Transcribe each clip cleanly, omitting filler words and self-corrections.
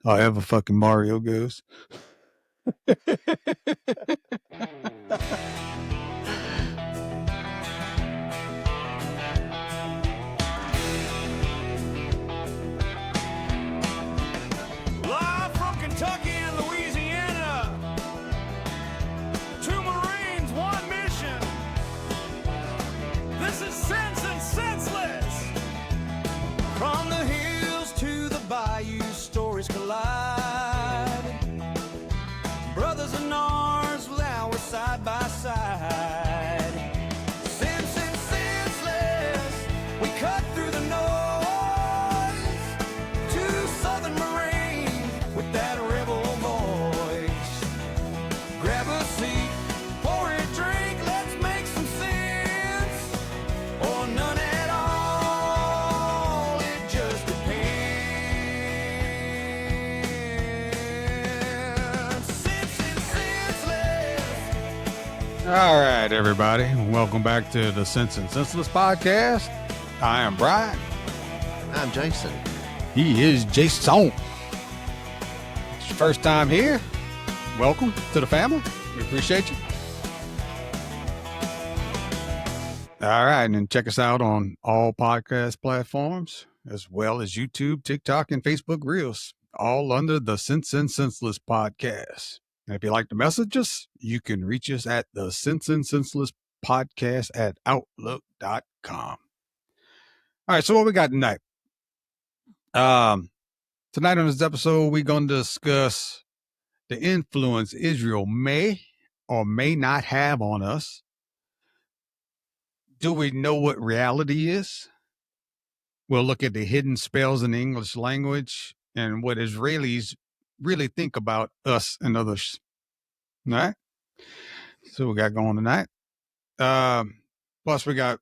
However fucking Mario goes. Live from Kentucky and Louisiana, two Marines, one mission. This is Senseless. From the hills to the bayou, stories collide. Brothers in arms, now we're side by side. Senseless, we cut through the noise. Two Southern Marines with that rebel voice. Grab a seat, pour a drink, let's make some sense. Or none at all, it just depends. Senseless. All right, everybody. Welcome back to the Sense and Senseless podcast. I am Brian. I'm Jason. He is Jason. It's your first time here. Welcome to the family. We appreciate you. All right, and then check us out on all podcast platforms, as well as YouTube, TikTok, and Facebook Reels, all under the Sense and Senseless podcast. And if you like to message us, you can reach us at the Sense and Senseless podcast at outlook.com. All right, so what we got tonight? Tonight on this episode, we're going to discuss the influence Israel may or may not have on us. Do we know what reality is? We'll look at the hidden spells in the English language and what Israelis really think about us and others. All right. So we got going tonight. Plus we got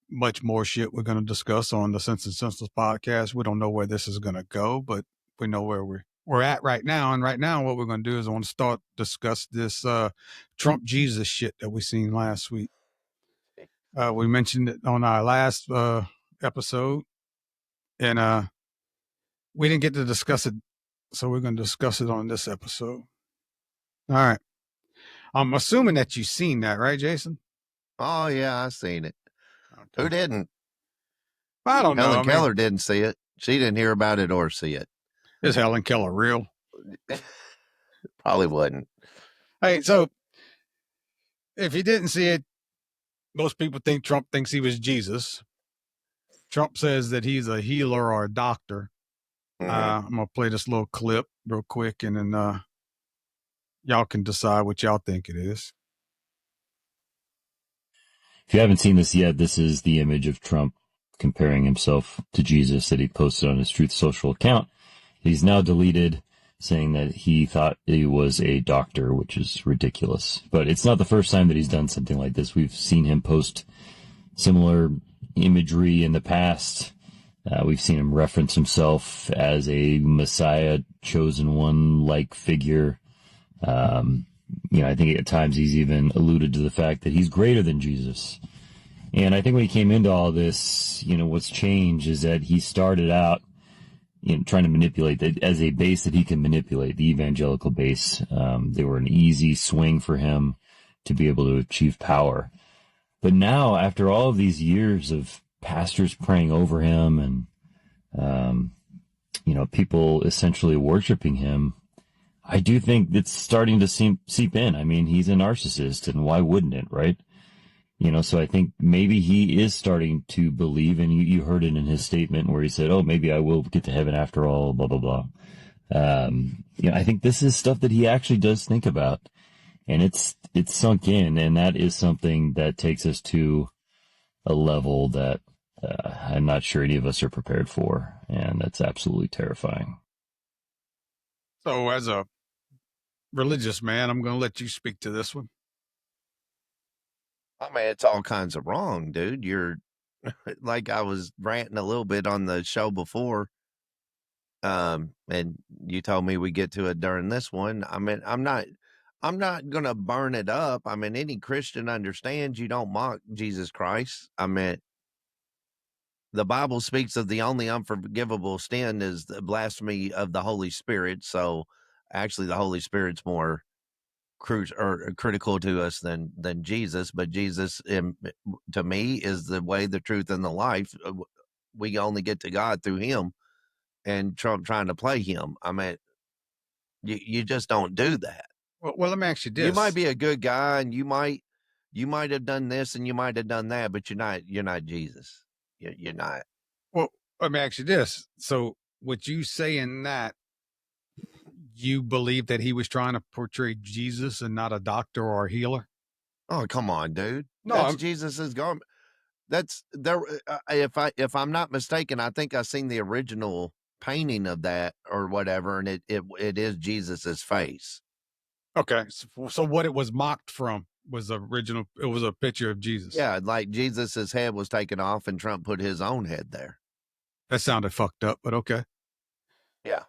much more shit we're going to discuss on the Sense and Senseless podcast. We don't know where this is going to go, but we know where we're at right now. And right now what we're going to do is I want to discuss this Trump Jesus shit that we seen last week. We mentioned it on our last episode, and we didn't get to discuss it, so we're going to discuss it on this episode. All right. I'm assuming that you've seen that, right, Jason? Oh, yeah, I seen it. Okay. Who didn't? I don't know. Helen Keller didn't see it. She didn't hear about it or see it. Is Helen Keller real? Probably wasn't. Hey, so if you didn't see it, most people think Trump thinks he was Jesus. Trump says that he's a healer or a doctor. Mhm. I'm going to play this little clip real quick, and then y'all can decide what y'all think it is. If you haven't seen this yet, this is the image of Trump comparing himself to Jesus that he posted on his Truth Social account. He's now deleted, saying that he thought he was a doctor, which is ridiculous. But it's not the first time that he's done something like this. We've seen him post similar imagery in the past. We've seen him reference himself as a Messiah, chosen one-like figure. I think at times he's even alluded to the fact that he's greater than Jesus. And I think when he came into all this, what's changed is that he started out trying to manipulate that as a base that he can manipulate, the evangelical base. They were an easy swing for him to be able to achieve power. But now, after all of these years of pastors praying over him and, people essentially worshiping him, I do think it's starting to seep in. I mean, he's a narcissist, and why wouldn't it, right? So I think maybe he is starting to believe, and you heard it in his statement where he said, oh, maybe I will get to heaven after all, blah, blah, blah. I think this is stuff that he actually does think about, and it's sunk in, and that is something that takes us to a level that I'm not sure any of us are prepared for, and that's absolutely terrifying. So as a religious man, I'm going to let you speak to this one. I mean, it's all kinds of wrong, dude. You're like I was ranting a little bit on the show before. And you told me we get to it during this one. I mean, I'm I'm not going to burn it up. I mean, any Christian understands you don't mock Jesus Christ. I mean, the Bible speaks of the only unforgivable sin is the blasphemy of the Holy Spirit. So actually the Holy Spirit's more critical to us than Jesus, but Jesus to me is the way, the truth, and the life. We only get to God through him, and Trump trying to play him. I mean, you just don't do that. Well, let me ask you this. You might be a good guy, and you might have done this and you might have done that, but you're not Jesus. You're not. Well, let me ask you this. So, with you saying that, you believe that he was trying to portray Jesus and not a doctor or a healer? Oh, come on, dude. No, That's Jesus's garment. That's there. If I'm not mistaken, I think I seen the original painting of that or whatever, and it is Jesus's face. okay. So what it was mocked from was the original. It was a picture of Jesus. Yeah, like Jesus's head was taken off, and Trump put his own head there. That sounded fucked up, but okay. Yeah.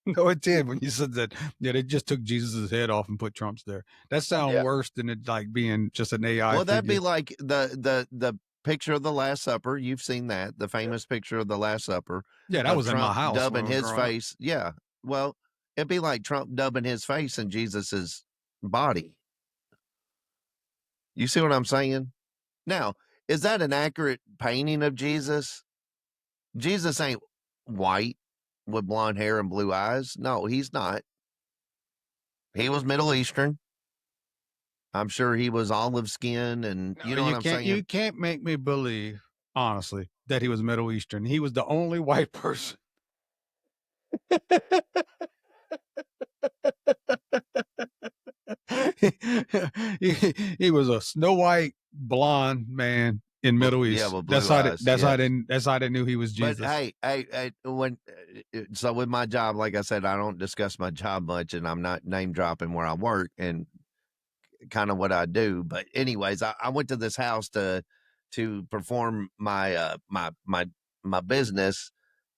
No, it did when you said that. Yeah, they just took Jesus's head off and put Trump's there. That sounds Yeah. worse than it like being just an AI. Well, that'd be figure. like the picture of the Last Supper. You've seen that, the famous picture of the Last Supper. Yeah, that was in my Trump house. dubbing when I was his growing up. face. Yeah. Well, it'd be like Trump dubbing his face in Jesus's body. You see what I'm saying? Now, is that an accurate painting of Jesus? Jesus ain't white with blonde hair and blue eyes. No, he's not. He was Middle Eastern. I'm sure he was olive skin, and No, you know what I'm saying? You can't make me believe, honestly, that he was Middle Eastern. He was the only white person. he was a Snow White blonde man in Middle East. Yeah, with blue eyes. That's how they knew he was Jesus. But hey, so with my job, like I said, I don't discuss my job much, and I'm not name dropping where I work and kind of what I do. But anyways, I went to this house to perform my my business,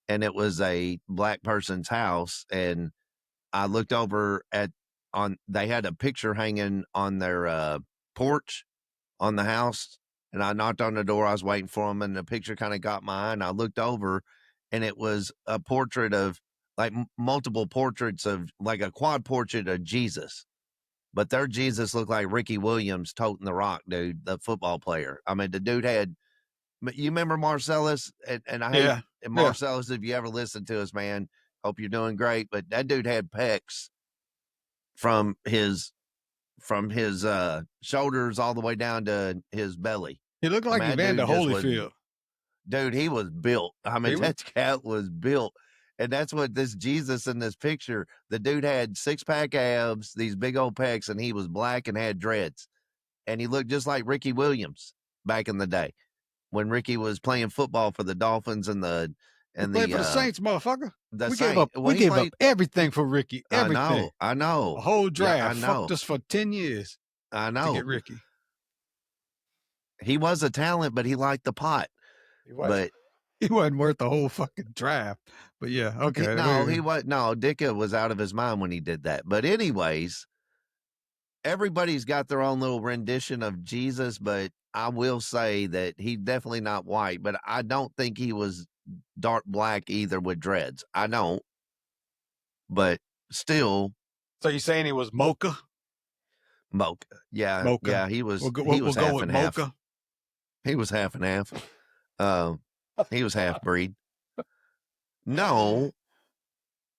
and it was a black person's house, and I looked over they had a picture hanging on their porch on the house, and I knocked on the door. I was waiting for them, and the picture kind of got my eye, and I looked over, and it was a portrait of like multiple portraits of like a quad portrait of Jesus. But their Jesus looked like Ricky Williams toting the rock, dude, the football player. I mean, the dude had, you remember Marcellus? And I hate Marcellus, if you ever listen to us, man, hope you're doing great. But that dude had pecs from his shoulders all the way down to his belly. He looked like Evander Holyfield. Dude, he was built. I mean, that cat was built. And that's what this Jesus in this picture, the dude had 6-pack abs, these big old pecs, and he was black and had dreads. And he looked just like Ricky Williams back in the day when Ricky was playing football for the Dolphins and the for the Saints, motherfucker. We gave up everything for Ricky. Everything. I know. A whole draft. Yeah, I know. Fucked us for 10 years. I know. To get Ricky. He was a talent, but he liked the pot. He wasn't worth the whole fucking draft. But yeah, okay. He was. No, Dicka was out of his mind when he did that. But anyways, everybody's got their own little rendition of Jesus, but I will say that he's definitely not white, but I don't think he was dark black either with dreads. I don't. But still. So you're saying he was mocha? Mocha. Yeah. Mocha. Yeah, he was we'll half go with and mocha. half. He was half and half. He was half breed. No.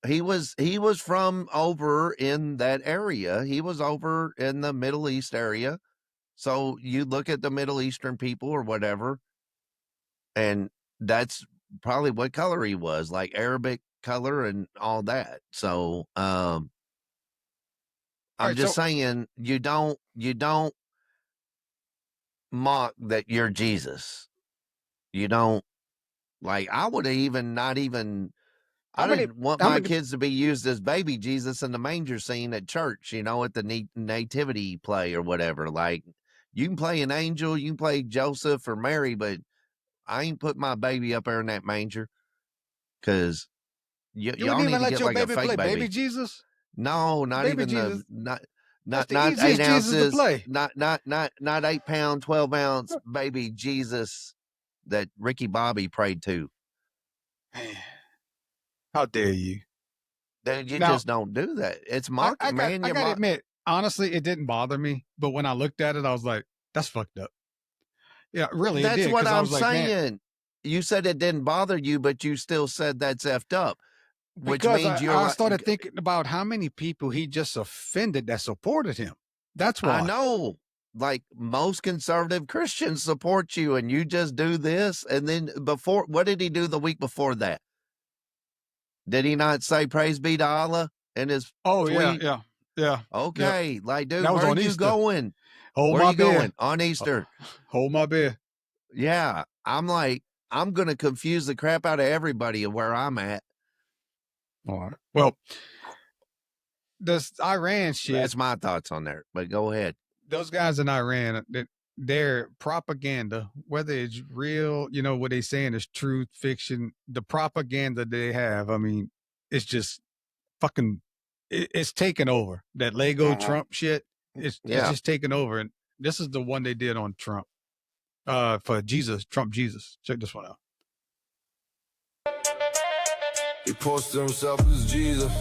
He was from over in that area. He was over in the Middle East area. So you look at the Middle Eastern people or whatever, and that's probably what color he was, like Arabic color and all that. So I'm just saying you don't mock that you're Jesus. You don't, like, I would have even not even I didn't want my kids to be used as baby Jesus in the manger scene at church, at the nativity play or whatever. Like, you can play an angel, you can play Joseph or Mary, but I ain't put my baby up there in that manger because y'all need to get like a fake baby Jesus. No, not Baby even Jesus. not That's the not 8 easiest Jesus to ounces, play. not 8 pound, 12 ounce baby Jesus that Ricky Bobby prayed to. Man, how dare you? Dude, you Now, just don't do that. It's I mocking, got man. I You got to mock. admit, honestly, it didn't bother me. But when I looked at it, I was like, that's fucked up. Yeah, really, it That's did. what Because I I'm was like, man, saying. You said it didn't bother you, but you still said that's effed up, which because means I you're. started thinking about how many people he just offended that supported him. That's I why. know, like most conservative Christians support you, and you just do this. And then before, what did he do the week before that? Did he not say praise be to Allah in his Oh, yeah, tweet? yeah, yeah, yeah. Okay, like, dude, That was where are on you Easter. going? Hold Where are my you beer. going on Uh, Easter? Hold my beer. Yeah, I'm like, I'm gonna confuse the crap out of everybody of where I'm at. All right. Well, this Iran shit, That's my thoughts on there. But go ahead. those guys in Iran, their propaganda, whether it's real, what they saying is truth, fiction, the propaganda they have, I mean, it's just fucking, it's taken over. That Lego Trump shit, it's Yeah. just taken over. And this is the one they did on Trump, for Jesus, Trump Jesus. Check this one out. He posted himself as Jesus.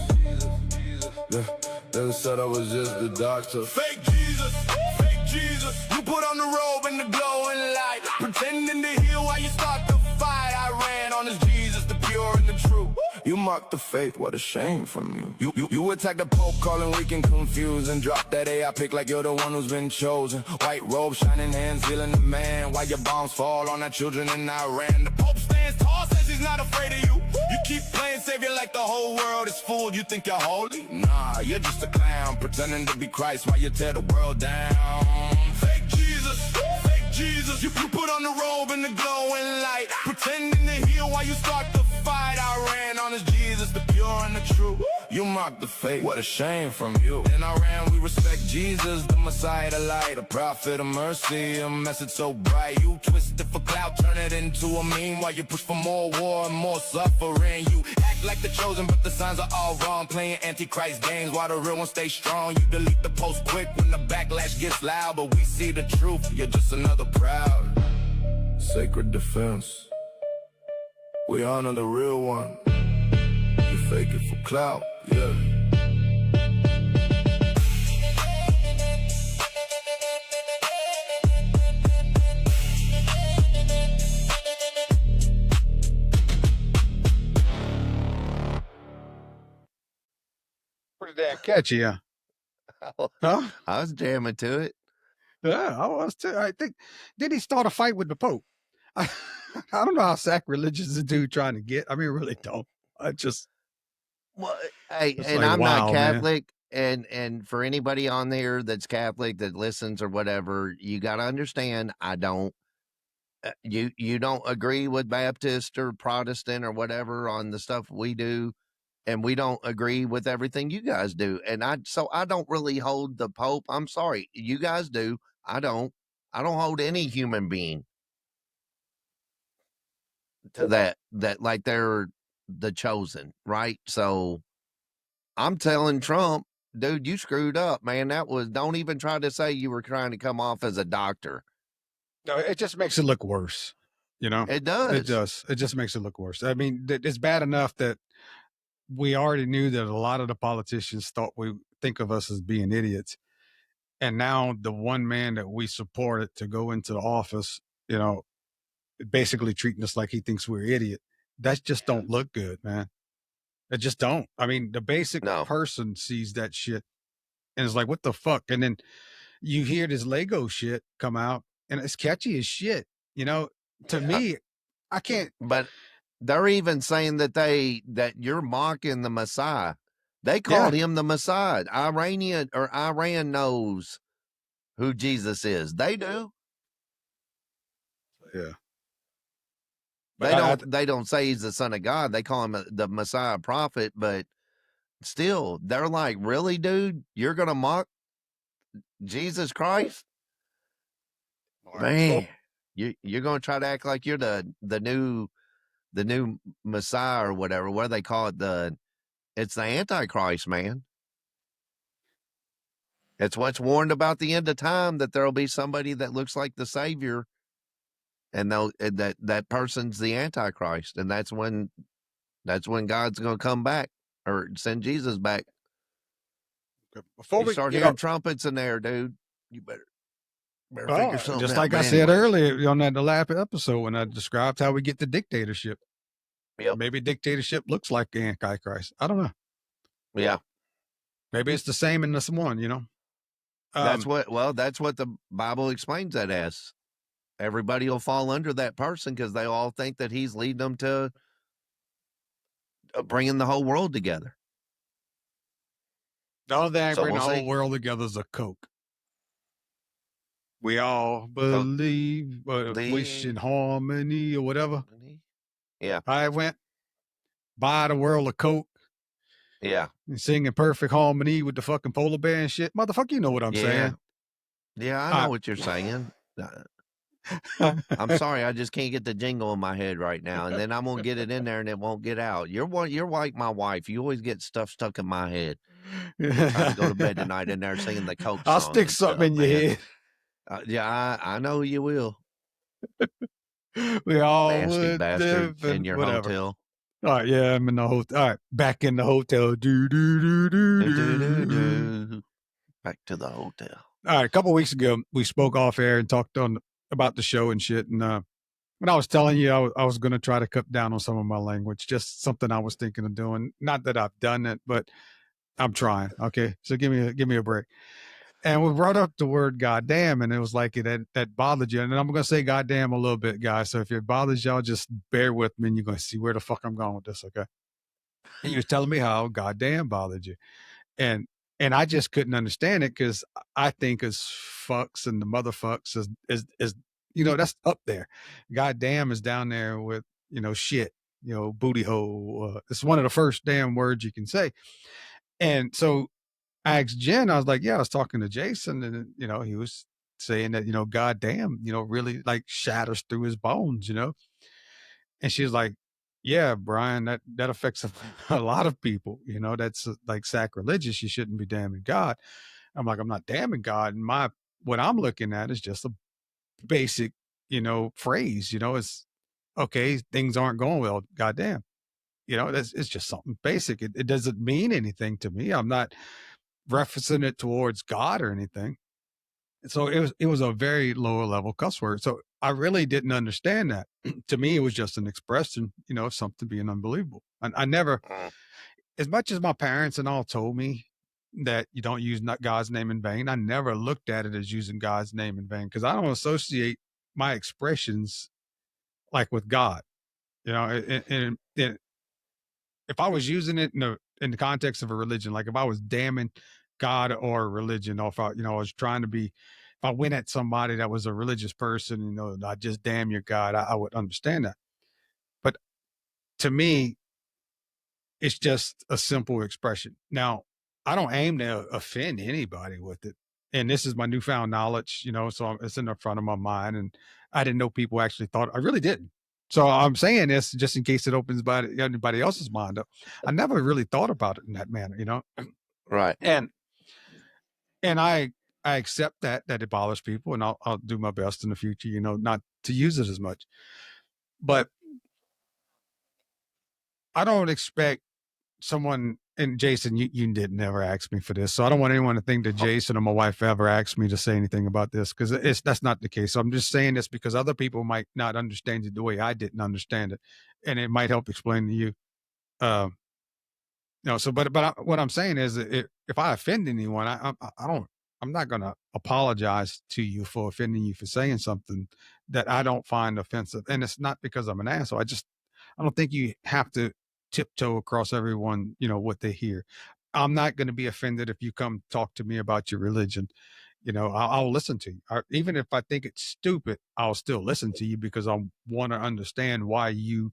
Yeah. Then said I was just the doctor. Fake Jesus, fake Jesus. You put on the robe and the glowing light, pretending to heal while you start the fight. I ran on his Jesus, the pure and the true. You mock the faith, what a shame from you. You attack the Pope, calling weak and confused, and drop that AI pick like you're the one who's been chosen. White robe, shining hands, healing the man. While your bombs fall on our children in Iran. The Pope stands tall, says he's not afraid of you. You keep playing savior like the whole world is fooled. You think you're holy? Nah, you're just a clown, pretending to be Christ while you tear the world down. Fake Jesus, fake Jesus. You put on the robe and the glowing light, pretending to heal while you start the fight. I ran on his Jesus, the pure and the true. You mock the fake, what a shame from you. In Iran we respect Jesus, the Messiah, the light, a prophet of mercy, a message so bright. You twist it for clout, turn it into a meme while you push for more war and more suffering. You act like the chosen, but the signs are all wrong, playing antichrist games while the real ones stay strong. You delete the post quick when the backlash gets loud, but we see the truth, you're just another proud. Sacred defense, we honor the real one. You fake it for clout, yeah. Pretty damn catchy, huh? Huh? I was jamming to it. Yeah, I was too. I think, did he start a fight with the Pope? I, I don't know how sacrilegious the dude trying to get. I mean, really don't. I just, Well, hey, it's and like, I'm not wow, man. Catholic, and for anybody on there that's Catholic that listens or whatever, you got to understand, I don't. You don't agree with Baptist or Protestant or whatever on the stuff we do, and we don't agree with everything you guys do, and I don't really hold the Pope. I'm sorry, you guys do. I don't. I don't hold any human being to that like they're the chosen, right? So I'm telling Trump, dude, you screwed up, man. Don't even try to say you were trying to come off as a doctor. No, it just makes it look worse. It It does. does. It just makes it look worse. I mean, it's bad enough that we already knew that a lot of the politicians thought we think of us as being idiots. And now the one man that we supported to go into the office, basically treating us like he thinks we're idiot. That just don't look good, man. It just don't. I mean, the basic No. person sees that shit and is like, what the fuck? And then you hear this Lego shit come out and it's catchy as shit. To me, I can't. But they're even saying that you're mocking the Messiah. They Yeah. called him the Messiah. Iran knows who Jesus is. They do. Yeah. They don't say he's the son of God. They call him the Messiah prophet, but still they're like, really, dude, you're gonna mock Jesus Christ? Man, you're gonna try to act like you're the new Messiah or whatever. What do they call it? It's the Antichrist, man. It's what's warned about the end of time, that there'll be somebody that looks like the Savior, and that person's the Antichrist, and that's when God's going to come back or send Jesus back. Before You we, start hearing trumpets in there, dude, you better figure something just out. like But I said anyways, earlier on that the last episode when I described how we get to dictatorship. Yep. Maybe dictatorship looks like the Antichrist. I don't know. Yeah. Maybe it's the same in this one, That's what the Bible explains that as. Everybody will fall under that person because they all think that he's leading them to bringing the whole world together. The only thing So bring we'll the whole see. world together is a Coke. We all believe, wish in harmony or whatever. Yeah. I went buy the world a Coke Yeah. and sing in perfect harmony with the fucking polar bear and shit. Motherfucker, you know what I'm saying. Yeah, I know what you're saying. I'm sorry, I just can't get the jingle in my head right now, and then I'm gonna get it in there, and it won't get out. You're like my wife. You always get stuff stuck in my head. You're trying to go to bed tonight in there singing the Coke I'll song stick and something stuff, in your man. head. Yeah, I know you will. We all Nasty would bastard live in your whatever. hotel. All right, yeah, I'm in the hotel. All right, back in the hotel. Do do do do do. Do. Back to the hotel. All right, a couple of weeks ago, we spoke off air and talked about the show and shit. And when I was telling you, I was going to try to cut down on some of my language, just something I was thinking of doing. Not that I've done it, but I'm trying. Okay, so give me a break. And we brought up the word goddamn, and it was like that bothered you. And I'm going to say goddamn a little bit, guys. So if it bothers y'all, just bear with me, and you're going to see where the fuck I'm going with this. Okay. And you was telling me how goddamn bothered you, and I just couldn't understand it because I think as fucks and the motherfucks is that's up there. Goddamn is down there with shit, booty hole. It's one of the first damn words you can say, and so I asked Jen. I was like, yeah, I was talking to Jason, and he was saying that goddamn, really like shatters through his bones, and she was like, yeah, Brian, that affects a lot of people. That's like sacrilegious. You shouldn't be damning God. I'm like, I'm not damning God. And what I'm looking at is just a basic, phrase. It's okay. Things aren't going well. Goddamn. It's just something basic. It doesn't mean anything to me. I'm not referencing it towards God or anything. So it was a very lower level cuss word. So I really didn't understand that. To me, it was just an expression, of something being unbelievable. I never, as much as my parents and all told me that you don't use God's name in vain, I never looked at it as using God's name in vain because I don't associate my expressions like with God. And if I was using it in the context of a religion, like if I was damning God or a religion, or if I was trying to be, if I went at somebody that was a religious person, I just damn your God, I would understand that. But to me, it's just a simple expression. Now, I don't aim to offend anybody with it. And this is my newfound knowledge, so it's in the front of my mind. And I didn't know people actually thought, I really didn't. So I'm saying this just in case it opens anybody else's mind up. I never really thought about it in that manner, Right. And I accept that it bothers people, and I'll do my best in the future, not to use it as much. But I don't expect someone, and Jason, you didn't ever ask me for this, so I don't want anyone to think that Jason or my wife ever asked me to say anything about this because that's not the case. So I'm just saying this because other people might not understand it the way I didn't understand it, and it might help explain to you. So but what I'm saying is, if I offend anyone, I'm not going to apologize to you for offending you for saying something that I don't find offensive, and it's not because I'm an asshole. I don't think you have to tiptoe across everyone, what they hear. I'm not going to be offended if you come talk to me about your religion. I'll listen to you. Even if I think it's stupid, I'll still listen to you because I want to understand why you,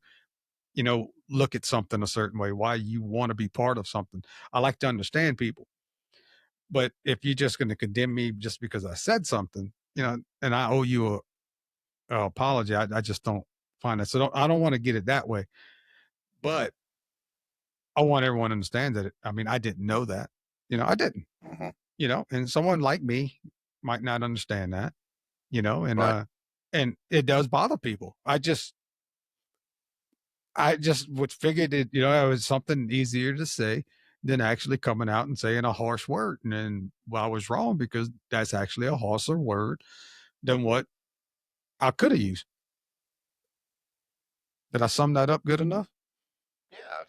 look at something a certain way, why you want to be part of something. I like to understand people. But if you're just going to condemn me just because I said something, and I owe you a apology, I just don't find it. So I don't want to get it that way. But I want everyone to understand that. I didn't know that. I didn't. and someone like me might not understand that, and Right. and it does bother people. I just would figured it, it was something easier to say than actually coming out and saying a harsh word. And then, well, I was wrong because that's actually a harsher word than what I could have used. Did I sum that up good enough? Yeah.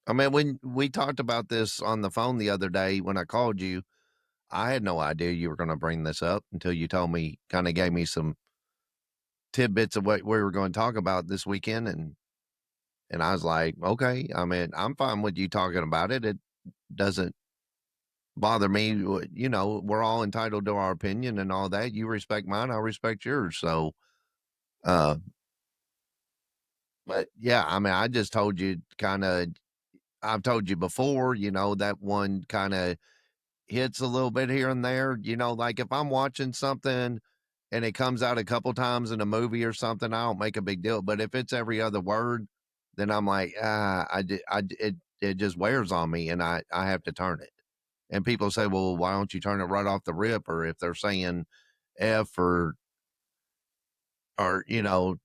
I mean, when we talked about this on the phone the other day when I called you, I had no idea you were going to bring this up until you told me, kind of gave me some tidbits of what we were going to talk about this weekend. And I was like, okay, I mean, I'm fine with you talking about it. It doesn't bother me. We're all entitled to our opinion and all that. You respect mine, I'll respect yours. So, uh, but yeah, I mean, I just told you I've told you before, that one kind of hits a little bit here and there. Like if I'm watching something and it comes out a couple times in a movie or something, I don't make a big deal. But if it's every other word, then I'm like, it just wears on me, and I have to turn it. And people say, well, why don't you turn it right off the rip? Or if they're saying F or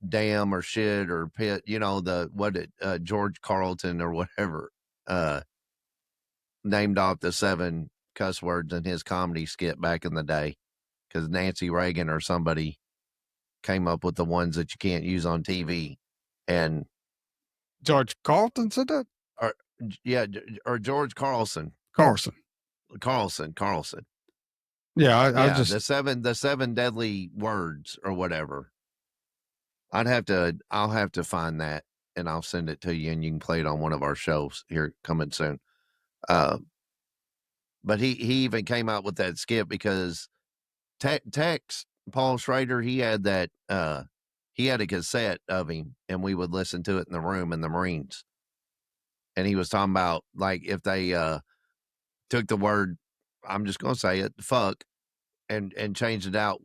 damn or shit or pit, George Carlton or whatever, named off the 7 cuss words in his comedy skit back in the day, because Nancy Reagan or somebody came up with the ones that you can't use on TV. And George Carlton said that? or yeah, or George Carlson. Carson. Carlson. Yeah, I Yeah, just the seven deadly words or whatever. I'll have to find that and I'll send it to you and you can play it on one of our shows here coming soon. But he even came out with that skit because Tex Paul Schrader, he had a cassette of him and we would listen to it in the room in the Marines. And he was talking about like if they took the word, I'm just gonna say it, fuck, and changed it out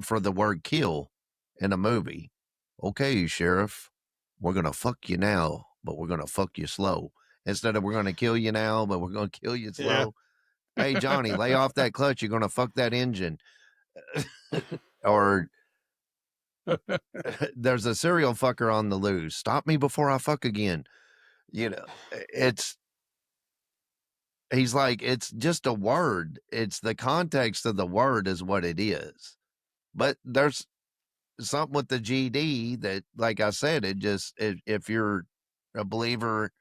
for the word kill in a movie. Okay, sheriff, we're gonna fuck you now, but we're gonna fuck you slow. Instead of we're gonna kill you now, but we're gonna kill you slow. yeah. Hey Johnny, lay off that clutch, you're gonna fuck that engine. Or there's a serial fucker on the loose. Stop me before I fuck again. It's he's like, it's just a word. It's the context of the word is what it is. But there's something with the GD that, like I said, if you're a believer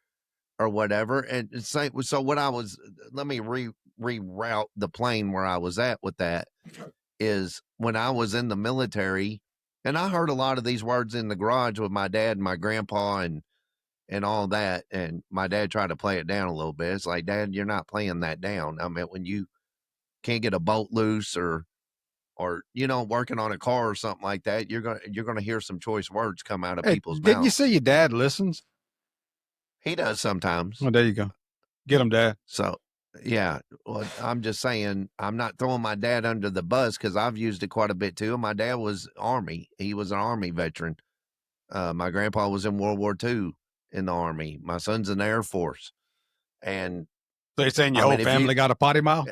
or whatever, and so what I was, let me reroute the plane where I was at with that is when I was in the military, and I heard a lot of these words in the garage with my dad and my grandpa and all that, and my dad tried to play it down a little bit. It's like, Dad, you're not playing that down. I mean, when you can't get a bolt loose or working on a car or something like that, you're gonna hear some choice words come out of Hey, people's didn't you mouths. say your dad listens? He does sometimes. Well, there you go. Get him, Dad. So yeah, well, I'm just saying I'm not throwing my dad under the bus because I've used it quite a bit too. My dad was Army. He was an Army veteran. My grandpa was in World War II in the Army. My son's in the Air Force. And So you're saying your I whole mean, if you family got a potty mouth?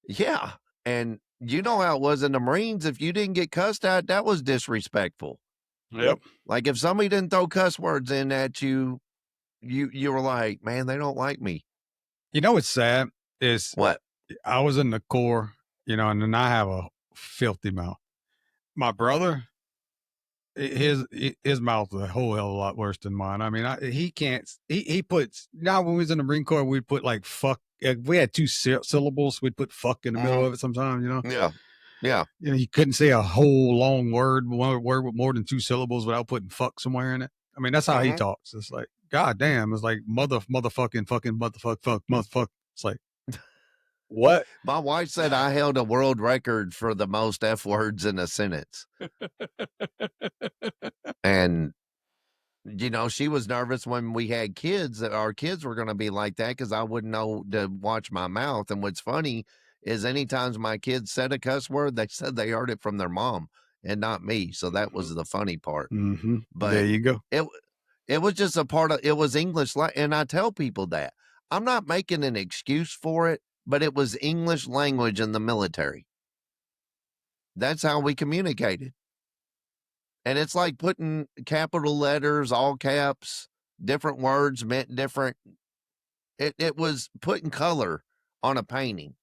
yeah, and you know how it was in the Marines. If you didn't get cussed at, that was disrespectful. Yep. Like if somebody didn't throw cuss words in at you, you were like, man, they don't like me. You know what's sad is What? I was in the Corps, and then I have a filthy mouth. My brother, his mouth is a whole hell of a lot worse than mine. I mean, he can't. He puts now when we was in the Marine Corps, we'd put like fuck. If we had 2 syllables, we'd put fuck in the middle of it sometimes. Yeah. You couldn't say a whole long word, one word with more than 2 syllables without putting fuck somewhere in it. I mean, that's how he talks. It's like, God damn, it's like motherfucking fucking motherfuck. It's like, what? My wife said I held a world record for the most F words in a sentence. And she was nervous when we had kids that our kids were going to be like that because I wouldn't know to watch my mouth. And what's funny is anytime my kids said a cuss word, they said they heard it from their mom and not me. So that was the funny part. Mm-hmm. But there you go. It was just a part of it was English. And I tell people that I'm not making an excuse for it. but it was English language in the military. That's how we communicated. And it's like putting capital letters, all caps, different words meant different. It was putting color on a painting.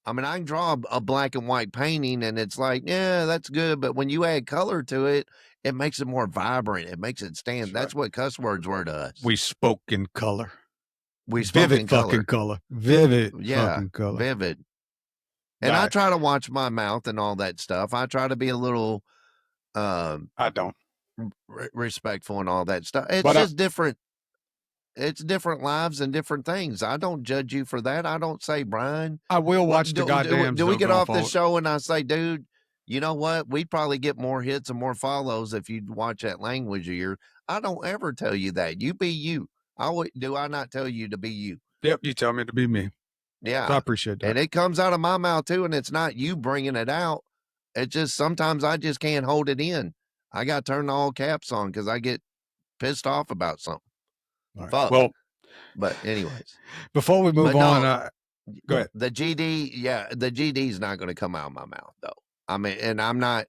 I mean, I can draw a black and white painting and it's like, yeah, that's good. But when you add color to it, it makes it more vibrant. It makes it stand. That's what cuss words were to us. We spoke in color. We spoke Vivid in color. fucking color. Vivid Yeah, fucking color. vivid. And I try to watch my mouth and all that stuff. I try to be a little I don't. respectful and all that stuff. It's But just different. It's different lives and different things. I don't judge you for that. I don't say, Brian. I will watch the goddamn. Do we get off this show and I say, dude, you know what? We'd probably get more hits and more follows if you'd watch that language of yours. I don't ever tell you that. You be you. Do I not tell you to be you? Yep, you tell me to be me. Yeah. So I appreciate that. And it comes out of my mouth too, and it's not you bringing it out. It just sometimes I just can't hold it in. I got to turn all caps on because I get pissed off about something. Right. Fuck. Well, but anyways, before we move on, go ahead. The GD's not going to come out of my mouth though. I mean, and I'm not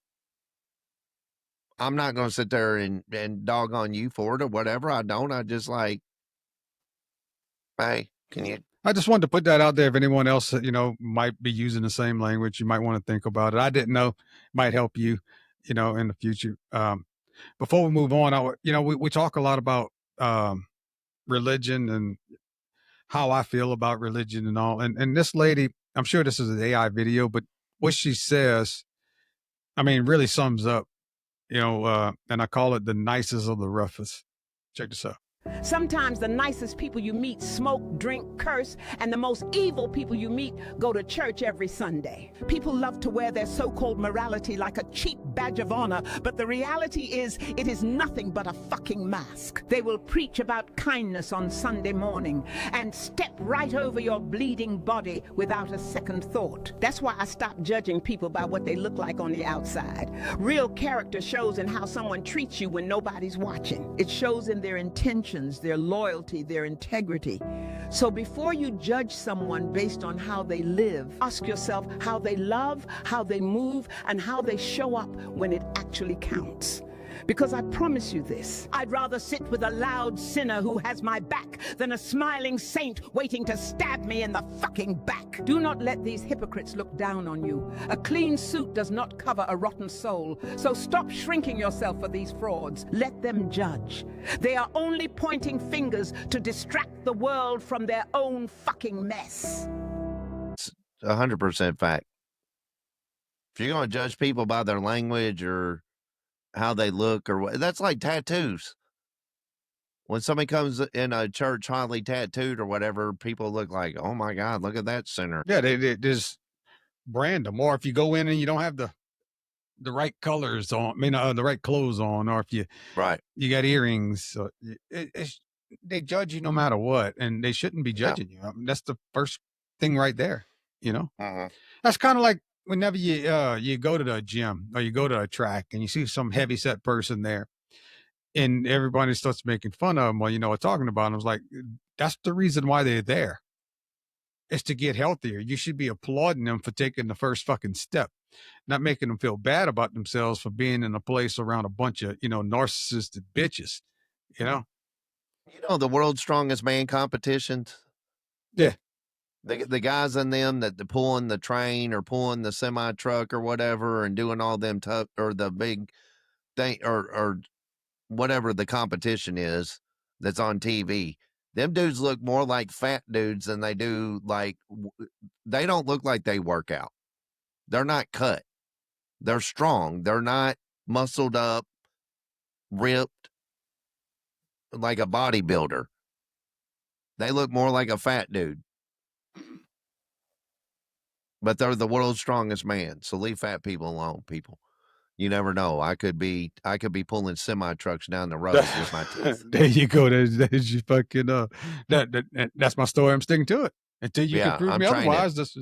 going to sit there and dog on you for it or whatever. I just like, hey, can you? I just wanted to put that out there. If anyone else, might be using the same language, you might want to think about it. I didn't know, might help you, in the future. Before we move on, we talk a lot about religion and how I feel about religion and all. And this lady, I'm sure this is an AI video, but what she says, I mean, really sums up, and I call it the nicest of the roughest. Check this out. Sometimes the nicest people you meet smoke, drink, curse, and the most evil people you meet go to church every Sunday. People love to wear their so-called morality like a cheap badge of honor, but the reality is it is nothing but a fucking mask. They will preach about kindness on Sunday morning and step right over your bleeding body without a second thought. That's why I stopped judging people by what they look like on the outside. Real character shows in how someone treats you when nobody's watching. It shows in their intentions, their loyalty, their integrity. So before you judge someone based on how they live, ask yourself how they love, how they move, and how they show up when it actually counts. Because I promise you this, I'd rather sit with a loud sinner who has my back than a smiling saint waiting to stab me in the fucking back. Do not let these hypocrites look down on you. A clean suit does not cover a rotten soul. So stop shrinking yourself for these frauds. Let them judge. They are only pointing fingers to distract the world from their own fucking mess. It's 100% fact. If you're going to judge people by their language or how they look or what, that's like tattoos. When somebody comes in a church highly tattooed or whatever, people look like, oh my God, look at that sinner. Yeah, they just brand them. Or if you go in and you don't have the right colors on, the right clothes on, or if you got earrings, they judge you no matter what, and they shouldn't be judging you. I mean, that's the first thing right there. That's kind of like whenever you go to the gym or you go to a track and you see some heavy set person there and everybody starts making fun of them, well, what talking about. And I was like, that's the reason why they're there. It's to get healthier. You should be applauding them for taking the first fucking step, not making them feel bad about themselves for being in a place around a bunch of, narcissistic bitches, the world's strongest man competitions. Yeah. The guys in them that they're pulling the train or pulling the semi truck or whatever and doing all them tough or the big thing or whatever the competition is that's on TV. Them dudes look more like fat dudes than they do they don't look like they work out. They're not cut. They're strong. They're not muscled up, ripped like a bodybuilder. They look more like a fat dude. But they're the world's strongest man. So leave fat people alone, people. You never know. I could be pulling semi trucks down the road with my teeth. There you go. There's your fucking that's my story. I'm sticking to it until you can prove me otherwise. That's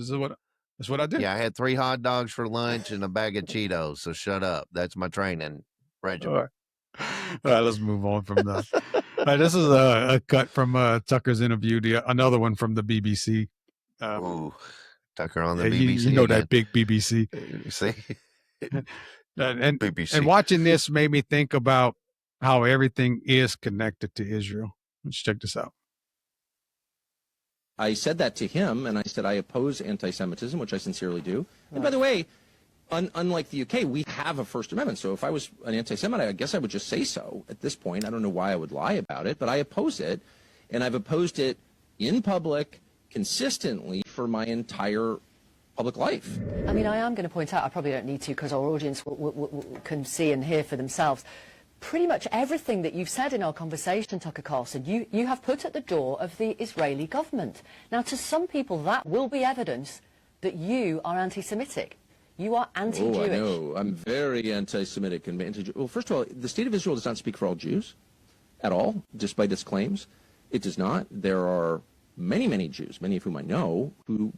what I do. Yeah, I had 3 hot dogs for lunch and a bag of Cheetos. So shut up. That's my training regimen. All right, let's move on from that. All right, this is a cut from Tucker's interview. Another one from the BBC. Oh, Tucker on the yeah, BBC you know again. that big BBC. See, And BBC. watching this made me think about how everything is connected to Israel. Let's check this out. I said that to him, and I said I oppose anti-Semitism, which I sincerely do. And by the way, unlike the UK, we have a First Amendment. So if I was an anti-Semite, I guess I would just say so at this point. I don't know why I would lie about it, but I oppose it, and I've opposed it in public consistently for my entire public life. I mean, I am going to point out, I probably don't need to because our audience can see and hear for themselves, pretty much everything that you've said in our conversation, Tucker Carlson, you have put at the door of the Israeli government. Now, to some people, that will be evidence that you are anti-Semitic. You are anti-Jewish. Oh, I know. I'm very anti-Semitic and well, first of all, the state of Israel does not speak for all Jews at all, despite its claims. It does not. There are many, many Jews, many of whom I know, who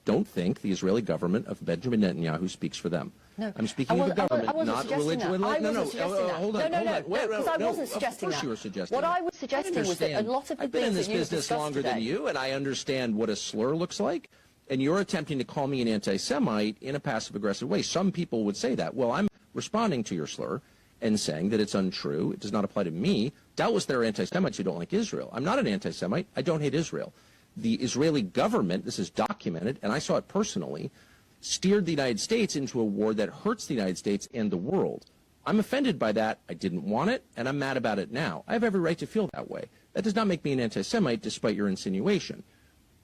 don't think the Israeli government of Benjamin Netanyahu speaks for them. No, I'm speaking of the government, not religion. Hold on. Because I wasn't suggesting that. Of course you were suggesting what that. I was suggesting was that a lot of the I've been in things this that you've business discussed longer today, than you, and I understand what a slur looks like. And you're attempting to call me an anti-Semite in a passive-aggressive way. Some people would say that. Well, I'm responding to your slur and saying that it's untrue. It does not apply to me. Doubtless there are anti-Semites who don't like Israel. I'm not an anti-Semite. I don't hate Israel. The Israeli government, this is documented, and I saw it personally, steered the United States into a war that hurts the United States and the world. I'm offended by that. I didn't want it, and I'm mad about it now. I have every right to feel that way. That does not make me an anti-Semite, despite your insinuation.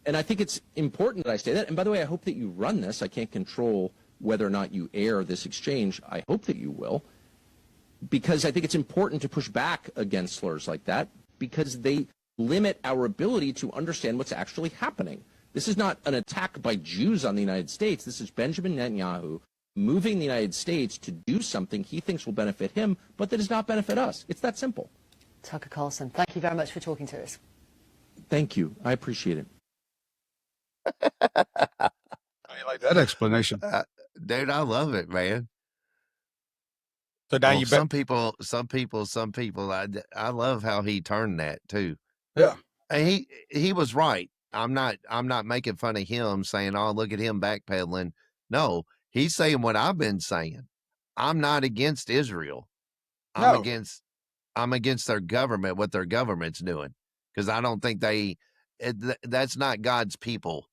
And I think it's important that I say that. And by the way, I hope that you run this. I can't control whether or not you air this exchange. I hope that you will, because I think it's important to push back against slurs like that, because they limit our ability to understand what's actually happening. This is not an attack by Jews on the United States. This is Benjamin Netanyahu moving the United States to do something he thinks will benefit him, but that does not benefit us. It's that simple. Tucker Carlson, thank you very much for talking to us. Thank you. I appreciate it. How do you like that explanation? Dude, I love it, man. So now Well, you some people. I love how he turned that too. Yeah. And he was right. I'm not making fun of him saying, "Oh, look at him backpedaling." No, he's saying what I've been saying. I'm not against Israel. I'm against their government, what their government's doing, because I don't think that's not God's people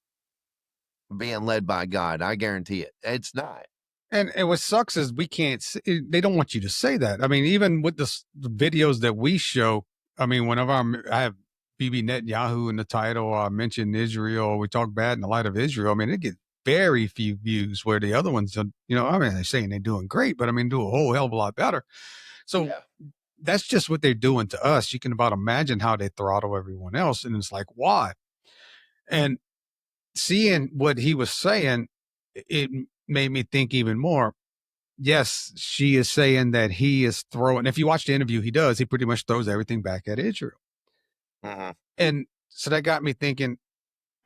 being led by God. I guarantee it. It's not. And what sucks is we can't. They don't want you to say that. I mean, even with the videos that we show. I mean, whenever I have Bibi Netanyahu in the title, or I mention Israel, or we talk bad in the light of Israel, I mean, it gets very few views, where the other ones, I mean, they're saying they're doing great, but I mean, do a whole hell of a lot better. So that's just what they're doing to us. You can about imagine how they throttle everyone else. And it's like, why? And seeing what he was saying, it made me think even more. Yes, she is saying that he is throwing, if you watch the interview, he pretty much throws everything back at Israel. Uh-huh. And so that got me thinking,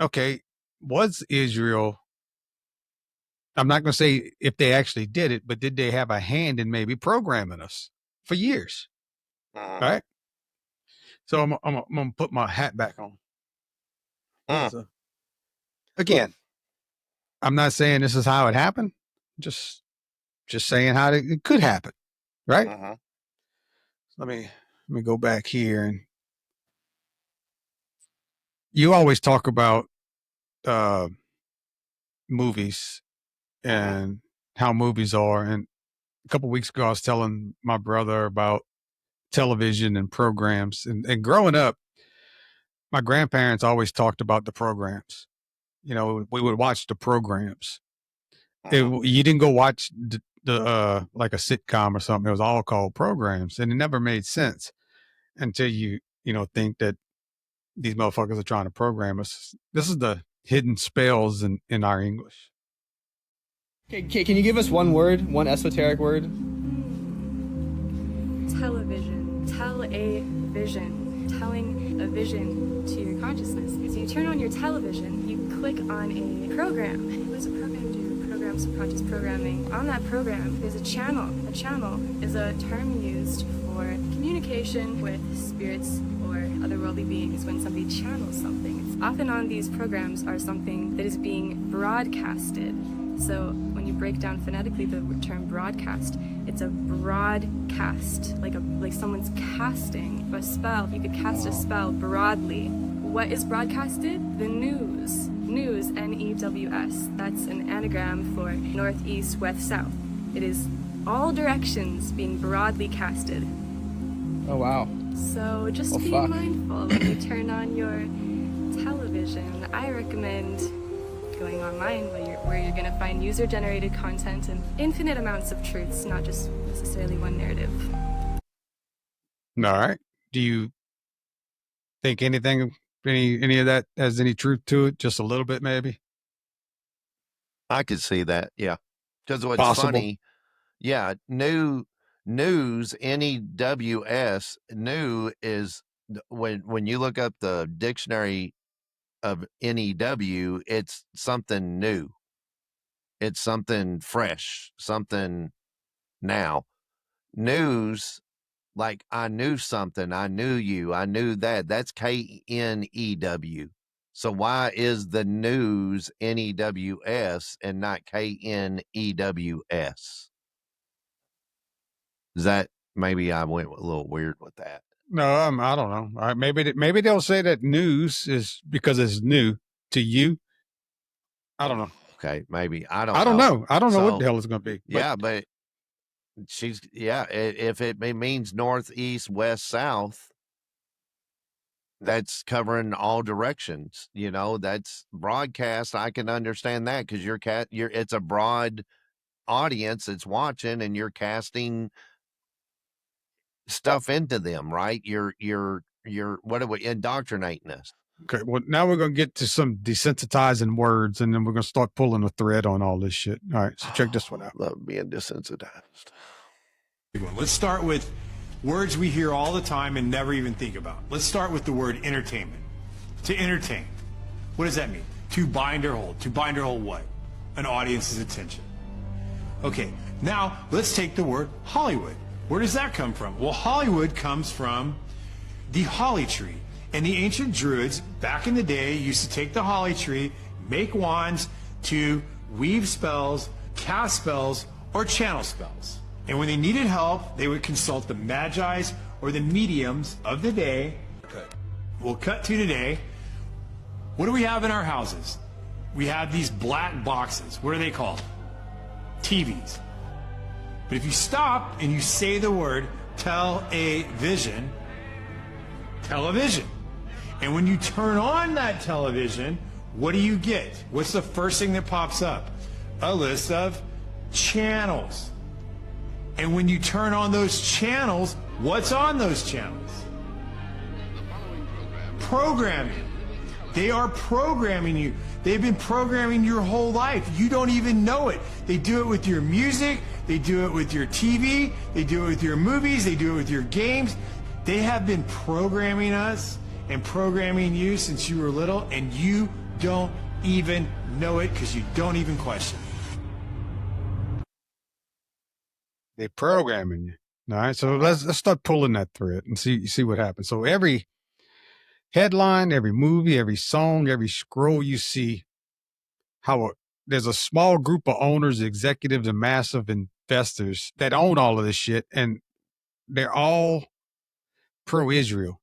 okay, was Israel, I'm not going to say if they actually did it, but did they have a hand in maybe programming us for years? Uh-huh. Right? So I'm going to put my hat back on. So, again, I'm not saying this is how it happened. Just saying how it could happen. Right? Uh-huh. Let me go back here. And you always talk about movies and how movies are. And a couple of weeks ago, I was telling my brother about television and programs. And growing up, my grandparents always talked about the programs. We would watch the programs. You didn't go watch the like a sitcom or something. It was all called programs, and it never made sense until you think that these motherfuckers are trying to program us. This is the hidden spells in our English. Okay, can you give us one word, one esoteric word? Television. Tell a vision. Telling a vision to your consciousness. So you turn on your television, you click on a program. What does a program do? Program subconscious programming. On that program, there's a channel. A channel is a term used for communication communication with spirits or otherworldly beings when somebody channels something. It's often on these programs are something that is being broadcasted. So when you break down phonetically the term broadcast, it's a broadcast, like someone's casting a spell. You could cast a spell broadly. What is broadcasted? The news. News, N-E-W-S. That's an anagram for north, east, west, south. It is all directions being broadly casted. Oh, wow. So just be mindful when you turn on your television. I recommend going online where you're going to find user-generated content and infinite amounts of truths, not just necessarily one narrative. All right. Do you think any of that has any truth to it? Just a little bit, maybe? I could see that, yeah. Because what's Possible. funny, yeah, news, N-E-W-S, new is when you look up the dictionary of N-E-W, it's something new. It's something fresh, something now. News, like I knew something, I knew you, I knew that. That's K-N-E-W. So why is the news N-E-W-S and not K-N-E-W-S? Is that maybe I went a little weird with that? No, I don't know. All right, maybe they'll say that news is because it's new to you. I don't know. Okay, maybe I don't know. I don't know what So, the hell it's going to be. yeah, but if it means northeast, west, south, that's covering all directions. That's broadcast. I can understand that because it's a broad audience that's watching, and you're casting stuff into them, right? You're what are we indoctrinating us? Okay, well, now we're going to get to some desensitizing words, and then we're going to start pulling a thread on all this shit. All right, so check this one out. Love being desensitized. Let's start with words we hear all the time and never even think about. Let's start with the word entertainment. To entertain. What does that mean? To bind or hold. To bind or hold what? An audience's attention. Okay, now let's take the word Hollywood. Where does that come from? Well, Hollywood comes from the holly tree. And the ancient Druids, back in the day, used to take the holly tree, make wands to weave spells, cast spells, or channel spells. And when they needed help, they would consult the Magi's or the mediums of the day. We'll cut to today. What do we have in our houses? We have these black boxes. What are they called? TVs. But if you stop and you say the word television, and when you turn on that television, what do you get? What's the first thing that pops up? A list of channels. And when you turn on those channels, what's on those channels? Programming. They are programming you. They've been programming your whole life. You don't even know it. They do it with your music. They do it with your TV. They do it with your movies. They do it with your games. They have been programming us and programming you since you were little, and you don't even know it because you don't even question it. They're programming you. All right, so let's start pulling that thread and see what happens. So every headline, every movie, every song, every scroll you see, there's a small group of owners, executives, and massive investors that own all of this shit, and they're all pro-Israel.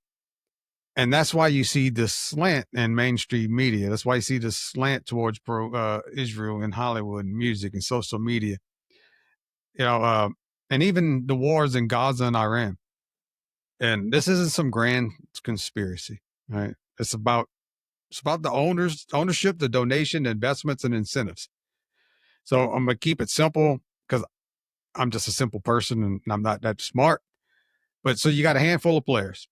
And that's why you see the slant in mainstream media. That's why you see the slant towards pro-Israel in Hollywood and music and social media. And even the wars in Gaza and Iran. And this isn't some grand conspiracy, right? It's about the ownership, the donation, the investments, and incentives. So I'm gonna keep it simple because I'm just a simple person and I'm not that smart. But so you got a handful of players.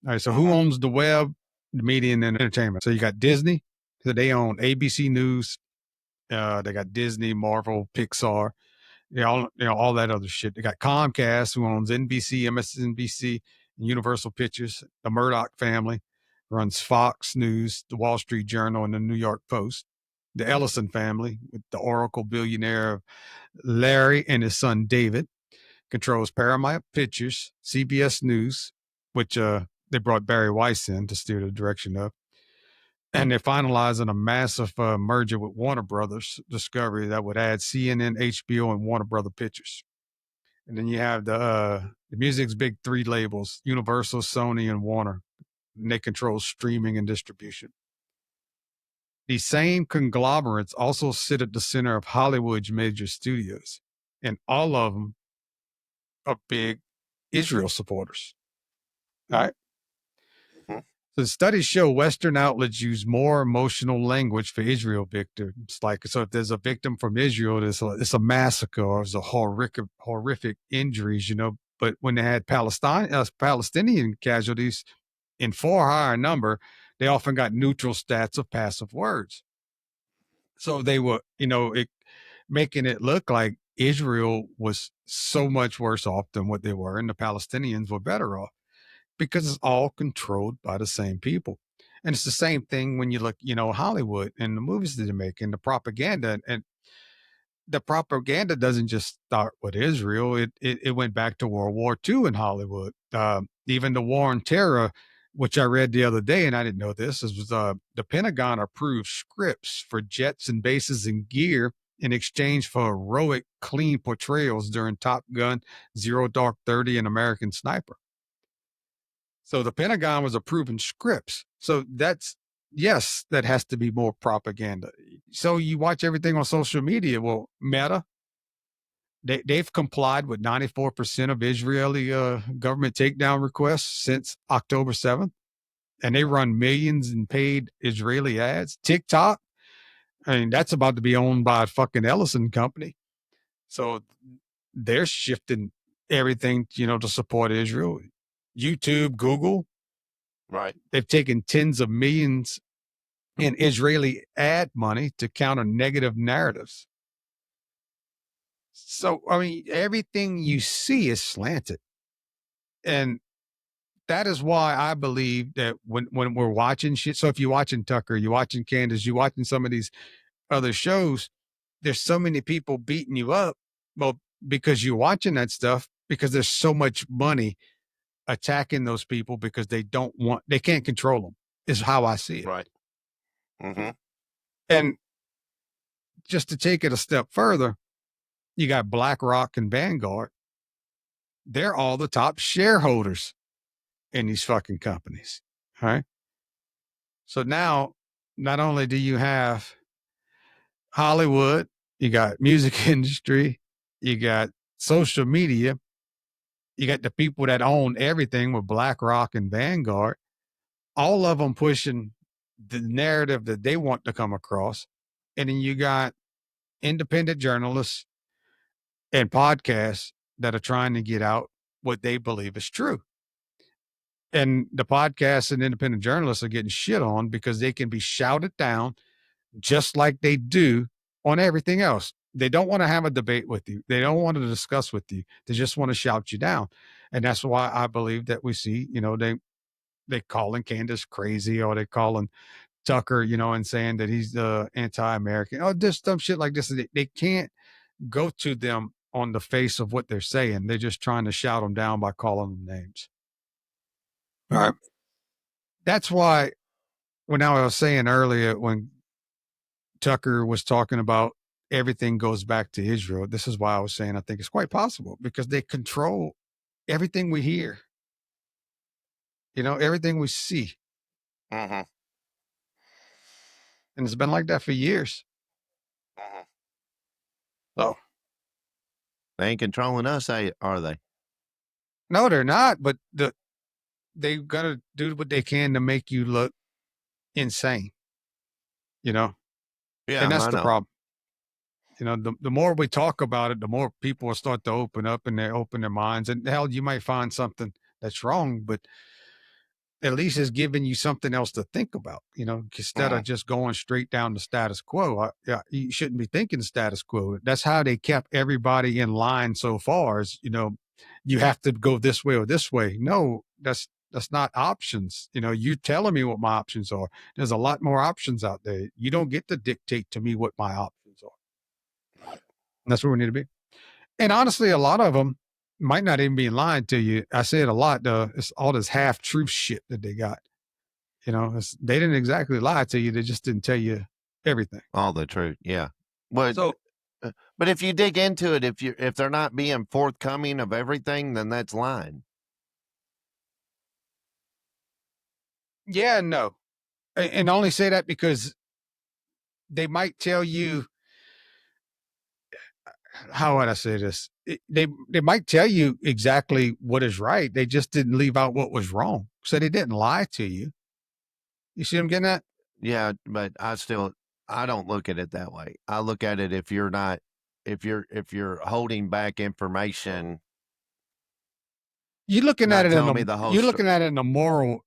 All right. So who owns the web, the media, and entertainment? So you got Disney. So they own ABC News. They got Disney, Marvel, Pixar. All that other shit. They got Comcast, who owns NBC, MSNBC, and Universal Pictures. The Murdoch family runs Fox News, the Wall Street Journal, and the New York Post. The Ellison family, with the Oracle billionaire Larry and his son David, controls Paramount Pictures, CBS News, which they brought Barry Weiss in to steer the direction of. And they're finalizing a massive merger with Warner Brothers Discovery that would add CNN, HBO, and Warner Brother Pictures. And then you have the music's big three labels: Universal, Sony, and Warner. And they control streaming and distribution. These same conglomerates also sit at the center of Hollywood's major studios, and all of them are big Israel supporters. All right. So the studies show Western outlets use more emotional language for Israel victims. Like, so if there's a victim from Israel, it's a massacre or it's a horrific injuries, But when they had Palestinian casualties in far higher number, they often got neutral stats of passive words. So they were, making it look like Israel was so much worse off than what they were, and the Palestinians were better off, because it's all controlled by the same people. And it's the same thing when you look, Hollywood and the movies that they make and the propaganda. And the propaganda doesn't just start with Israel. It went back to World War II in Hollywood. Even the War on Terror, which I read the other day, and I didn't know this, was the Pentagon approved scripts for jets and bases and gear in exchange for heroic, clean portrayals during Top Gun, Zero Dark 30, and American Sniper. So the Pentagon was approving scripts. So yes, that has to be more propaganda. So you watch everything on social media. Well, Meta, they've complied with 94% of Israeli government takedown requests since October 7th. And they run millions in paid Israeli ads. TikTok, that's about to be owned by a fucking Ellison company. So they're shifting everything, to support Israel. YouTube, Google, Right. they've taken tens of millions in Israeli ad money to counter negative narratives. So, everything you see is slanted. And that is why I believe that when we're watching shit, so if you're watching Tucker, you're watching Candace, you're watching some of these other shows, there's so many people beating you up. Well, because you're watching that stuff, because there's so much money attacking those people because they can't control them, is how I see it. Right. Mm-hmm. And just to take it a step further, you got BlackRock and Vanguard. They're all the top shareholders in these fucking companies. All right. So now, not only do you have Hollywood, you got music industry, you got social media, you got the people that own everything with BlackRock and Vanguard, all of them pushing the narrative that they want to come across. And then you got independent journalists and podcasts that are trying to get out what they believe is true. And the podcasts and independent journalists are getting shit on because they can be shouted down just like they do on everything else. They don't want to have a debate with you. They don't want to discuss with you. They just want to shout you down. And that's why I believe that we see, they calling Candace crazy, or they calling Tucker, and saying that he's anti-American. Oh, just dumb shit like this. They can't go to them on the face of what they're saying. They're just trying to shout them down by calling them names. All right. That's why when I was saying earlier, when Tucker was talking about everything goes back to Israel, this is why I was saying I think it's quite possible, because they control everything we hear, everything we see. Mm-hmm. And it's been like that for years. Mm-hmm. So They ain't controlling us, are they? no, they're not. But they're gonna do what they can to make you look insane. Yeah, and that's I the know. problem. The more we talk about it, the more people will start to open up and they open their minds. And hell, you might find something that's wrong, but at least it's giving you something else to think about, instead of just going straight down the status quo. You shouldn't be thinking status quo. That's how they kept everybody in line so far, is, you have to go this way or this way. No, that's not options. You telling me what my options are. There's a lot more options out there. You don't get to dictate to me what my options are. And that's where we need to be. And honestly, a lot of them might not even be lying to you. I say it a lot, though. It's all this half truth shit that they got. You know, they didn't exactly lie to you. They just didn't tell you everything. All the truth. Yeah. But, So, but if you dig into it, if they're not being forthcoming of everything, then that's lying. yeah, no. And I only say that because they might tell you, how would I say this? They might tell you exactly what is right. They just didn't leave out what was wrong. So they didn't lie to you. You see what I'm getting at? Yeah, but I don't look at it that way. I look at it if you're holding back information. You're looking at it you're looking at it in a moral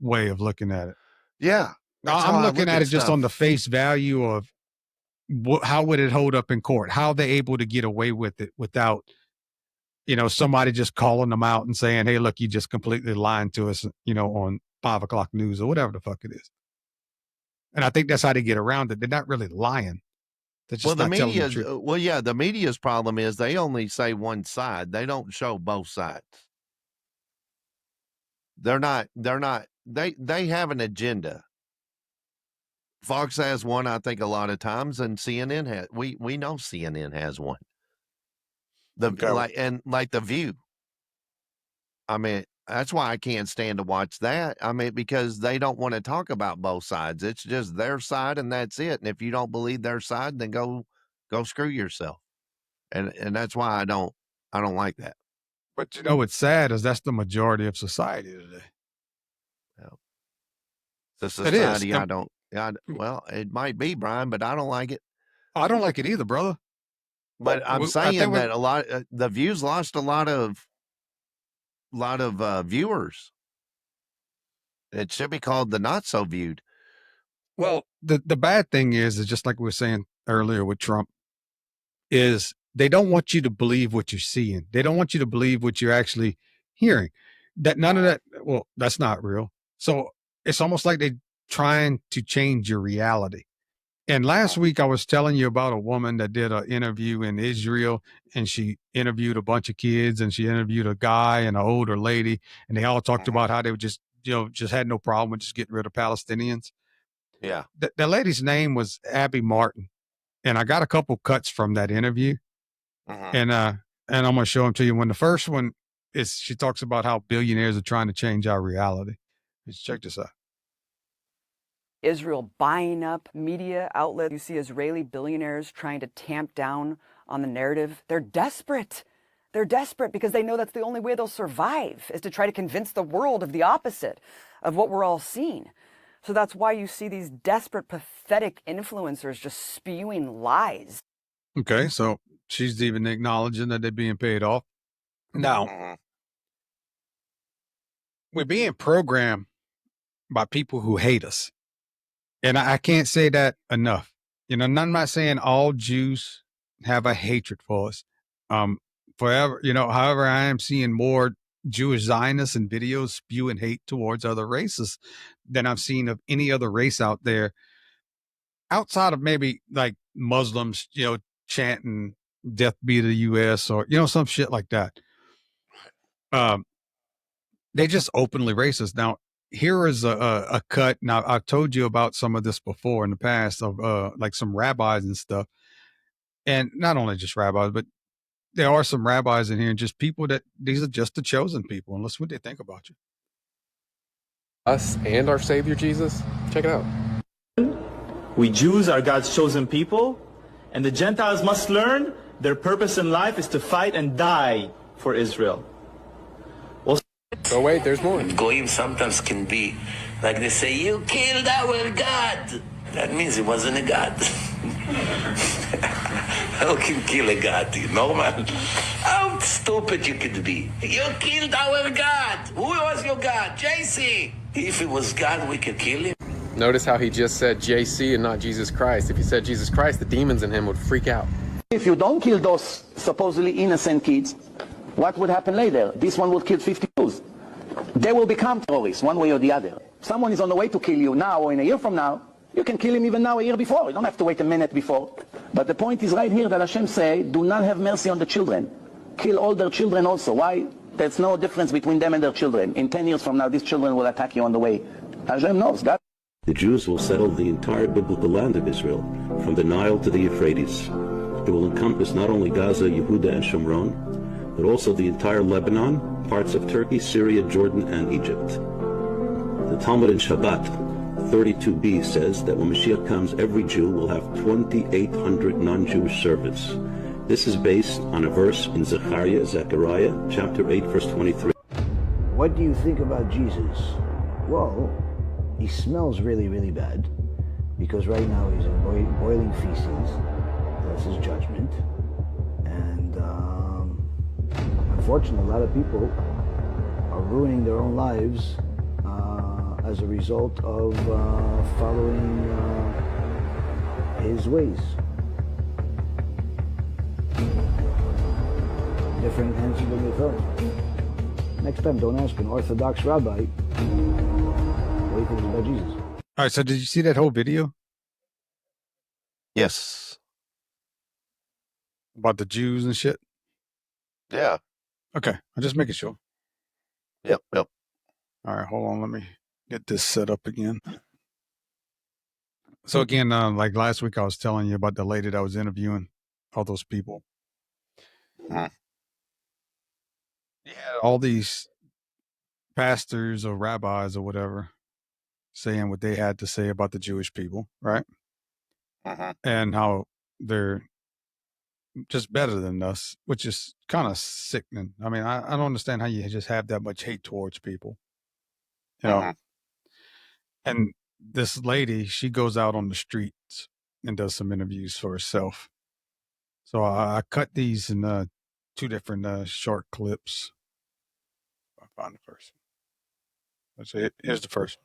way of looking at it. Yeah. I'm looking at it just on the face value of how would it hold up in court? How are they able to get away with it without, somebody just calling them out and saying, hey, look, you just completely lying to us, on 5 o'clock news or whatever the fuck it is. And I think that's how they get around it. They're not really lying. They're just not telling the truth. The media's problem is they only say one side. They don't show both sides. They have an agenda. Fox has one, I think, a lot of times, and CNN has. We know CNN has one. Like The View. I mean, that's why I can't stand to watch that. I mean, because they don't want to talk about both sides. It's just their side, and that's it. And if you don't believe their side, then go screw yourself. And that's why I don't like that. But what's sad is that's the majority of society today. Well, the society well, it might be, Brian, but I don't like it. I don't like it either, brother. But I'm saying that the View's lost a lot of viewers. It should be called the Not So Viewed. Well, the bad thing is just like we were saying earlier with Trump, is they don't want you to believe what you're seeing. They don't want you to believe what you're actually hearing. That none of that, well, that's not real. So it's almost like they're trying to change your reality. And last week I was telling you about a woman that did an interview in Israel, and she interviewed a bunch of kids, and she interviewed a guy and an older lady, and they all talked about how they would just had no problem with just getting rid of Palestinians. Yeah. The lady's name was Abby Martin. And I got a couple cuts from that interview. And I'm going to show them to you. When the first one is, she talks about how billionaires are trying to change our reality. Let's check this out. Israel buying up media outlets. You see Israeli billionaires trying to tamp down on the narrative. They're desperate. They're desperate because they know that's the only way they'll survive, is to try to convince the world of the opposite of what we're all seeing. So that's why you see these desperate, pathetic influencers just spewing lies. Okay, so she's even acknowledging that they're being paid off. Now, we're being programmed by people who hate us. And I can't say that enough. I'm not saying all Jews have a hatred for us. However, I am seeing more Jewish Zionists and videos spewing hate towards other races than I've seen of any other race out there, outside of maybe like Muslims, chanting "Death be to the U.S." or some shit like that. They just openly racist. Now, here is a cut. Now, I've told you about some of this before in the past of like some rabbis and stuff, and not only just rabbis, but there are some rabbis in here and just people that these are just the chosen people. And listen what they think about you. Us and our Savior Jesus. Check it out. We Jews are God's chosen people, and the Gentiles must learn their purpose in life is to fight and die for Israel. Oh wait, there's more. Goyim sometimes can be like they say, you killed our God. That means he wasn't a God. How can kill a God? Normal. How stupid you could be. You killed our God. Who was your God? JC. If it was God, we could kill him. Notice how he just said JC and not Jesus Christ. If he said Jesus Christ, the demons in him would freak out. If you don't kill those supposedly innocent kids, what would happen later? This one will kill 50 Jews. They will become terrorists one way or the other. Someone is on the way to kill you now or in a year from now. You can kill him even now, a year before. You don't have to wait a minute before. But the point is right here that Hashem say, do not have mercy on the children. kill all their children also. Why? There's no difference between them and their children. In 10 years from now, these children will attack you on the way. Hashem knows. God. The Jews will settle the entire biblical land of Israel, from the Nile to the Euphrates. It will encompass not only Gaza, Yehuda, and Shomron, but also the entire Lebanon, parts of Turkey, Syria, Jordan, and Egypt. The Talmud in Shabbat 32b says that when Mashiach comes, every Jew will have 2,800 non-Jewish servants. This is based on a verse in Zechariah chapter 8, verse 23. What do you think about Jesus? Well, he smells really, really bad, because right now he's in boiling feces. That's his judgment. And unfortunately, a lot of people are ruining their own lives as a result of following his ways. Different answer than they thought. Next time, don't ask an Orthodox rabbi what he thinks about Jesus. All right, so did you see that whole video Yes. about the Jews and shit? Yeah. Okay, I'm just making sure. Yep. All right, hold on. Let me get this set up again. So again, like last week, I was telling you about the lady that was interviewing all those people. Mhm. Yeah, all these pastors or rabbis or whatever saying what they had to say about the Jewish people, right? And how they're just better than us, which is kind of sickening. I mean, I don't understand how you just have that much hate towards people, you know. And this lady, she goes out on the streets and does some interviews for herself. So I cut these in two different short clips. I found the first one. Let's see. Here's the first one.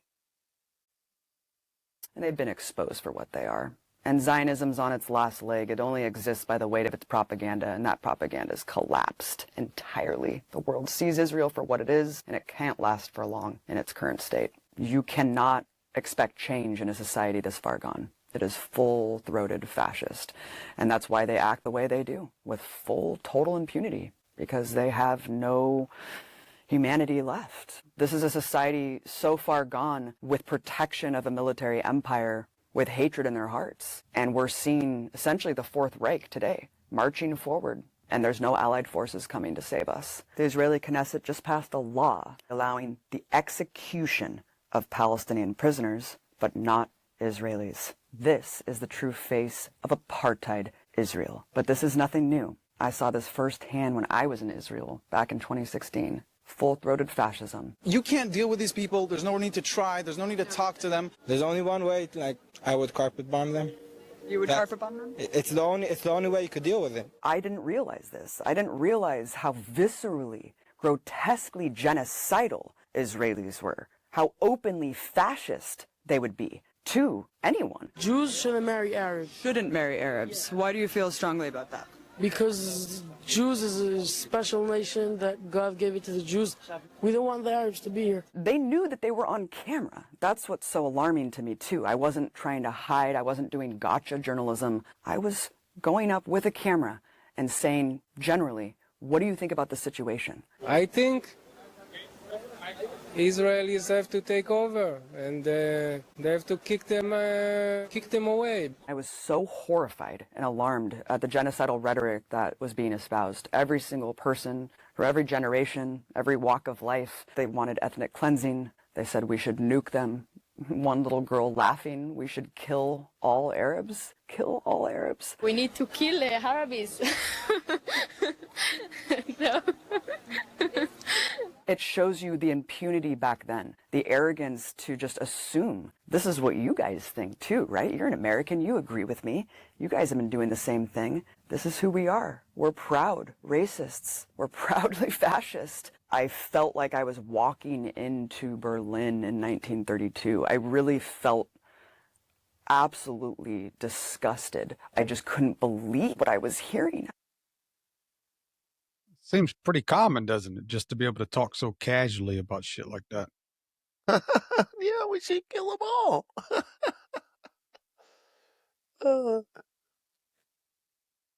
And they've been exposed for what they are. And Zionism's on its last leg. It only exists by the weight of its propaganda, and that propaganda's collapsed entirely. The world sees Israel for what it is, and it can't last for long in its current state. You cannot expect change in a society this far gone. It is full-throated fascist. And that's why they act the way they do, with full, total impunity, because they have no humanity left. This is a society so far gone with protection of a military empire, with hatred in their hearts. And we're seeing essentially the Fourth Reich today, marching forward. And there's no allied forces coming to save us. The Israeli Knesset just passed a law allowing the execution of Palestinian prisoners, but not Israelis. This is the true face of apartheid Israel. But this is nothing new. I saw this firsthand when I was in Israel back in 2016. Full-throated fascism. You can't deal with these people. There's no need to try. There's no need to talk to them. There's only one way. Like, I would carpet bomb them. You would carpet bomb them? It's the only way you could deal with it. I didn't realize this. I didn't realize how viscerally, grotesquely genocidal Israelis were. How openly fascist they would be to anyone. Jews shouldn't marry Arabs. Shouldn't marry Arabs. Why do you feel strongly about that? Because Jews is a special nation that God gave it to the Jews. We don't want the Arabs to be here. They knew that they were on camera. That's what's so alarming to me, too. I wasn't trying to hide. I wasn't doing gotcha journalism. I was going up with a camera and saying, generally, what do you think about the situation? I think Israelis have to take over, and they have to kick them away. I was so horrified and alarmed at the genocidal rhetoric that was being espoused. Every single person, for every generation, every walk of life, they wanted ethnic cleansing. They said we should nuke them. One little girl laughing, we should kill all Arabs. Kill all Arabs. We need to kill the Arabs. No. It shows you the impunity back then, the arrogance to just assume. This is what you guys think too, right? You're an American, you agree with me. You guys have been doing the same thing. This is who we are. We're proud racists. We're proudly fascist. I felt like I was walking into Berlin in 1932. I really felt absolutely disgusted. I just couldn't believe what I was hearing. Seems pretty common, doesn't it? Just to be able to talk so casually about shit like that. Yeah, we should kill them all.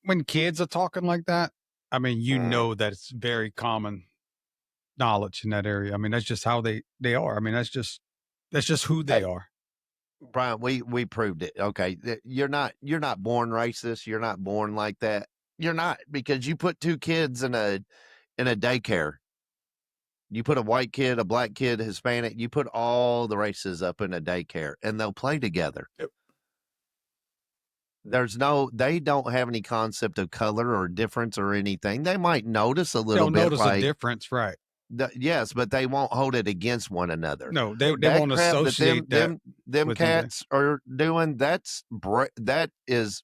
When kids are talking like that, I mean, you know that it's very common knowledge in that area. I mean, that's just how they are. I mean, that's just who they are. Brian, we proved it. Okay, you're not born racist. You're not born like that. You're not, because you put two kids in a daycare. You put a white kid, a black kid, a Hispanic. You put all the races up in a daycare, and they'll play together. Yep. They don't have any concept of color or difference or anything. They might notice a little They'll bit, notice like a difference, right? yes, but they won't hold it against one another. No, they That won't crap that associate that them with anything. cats are doing, that is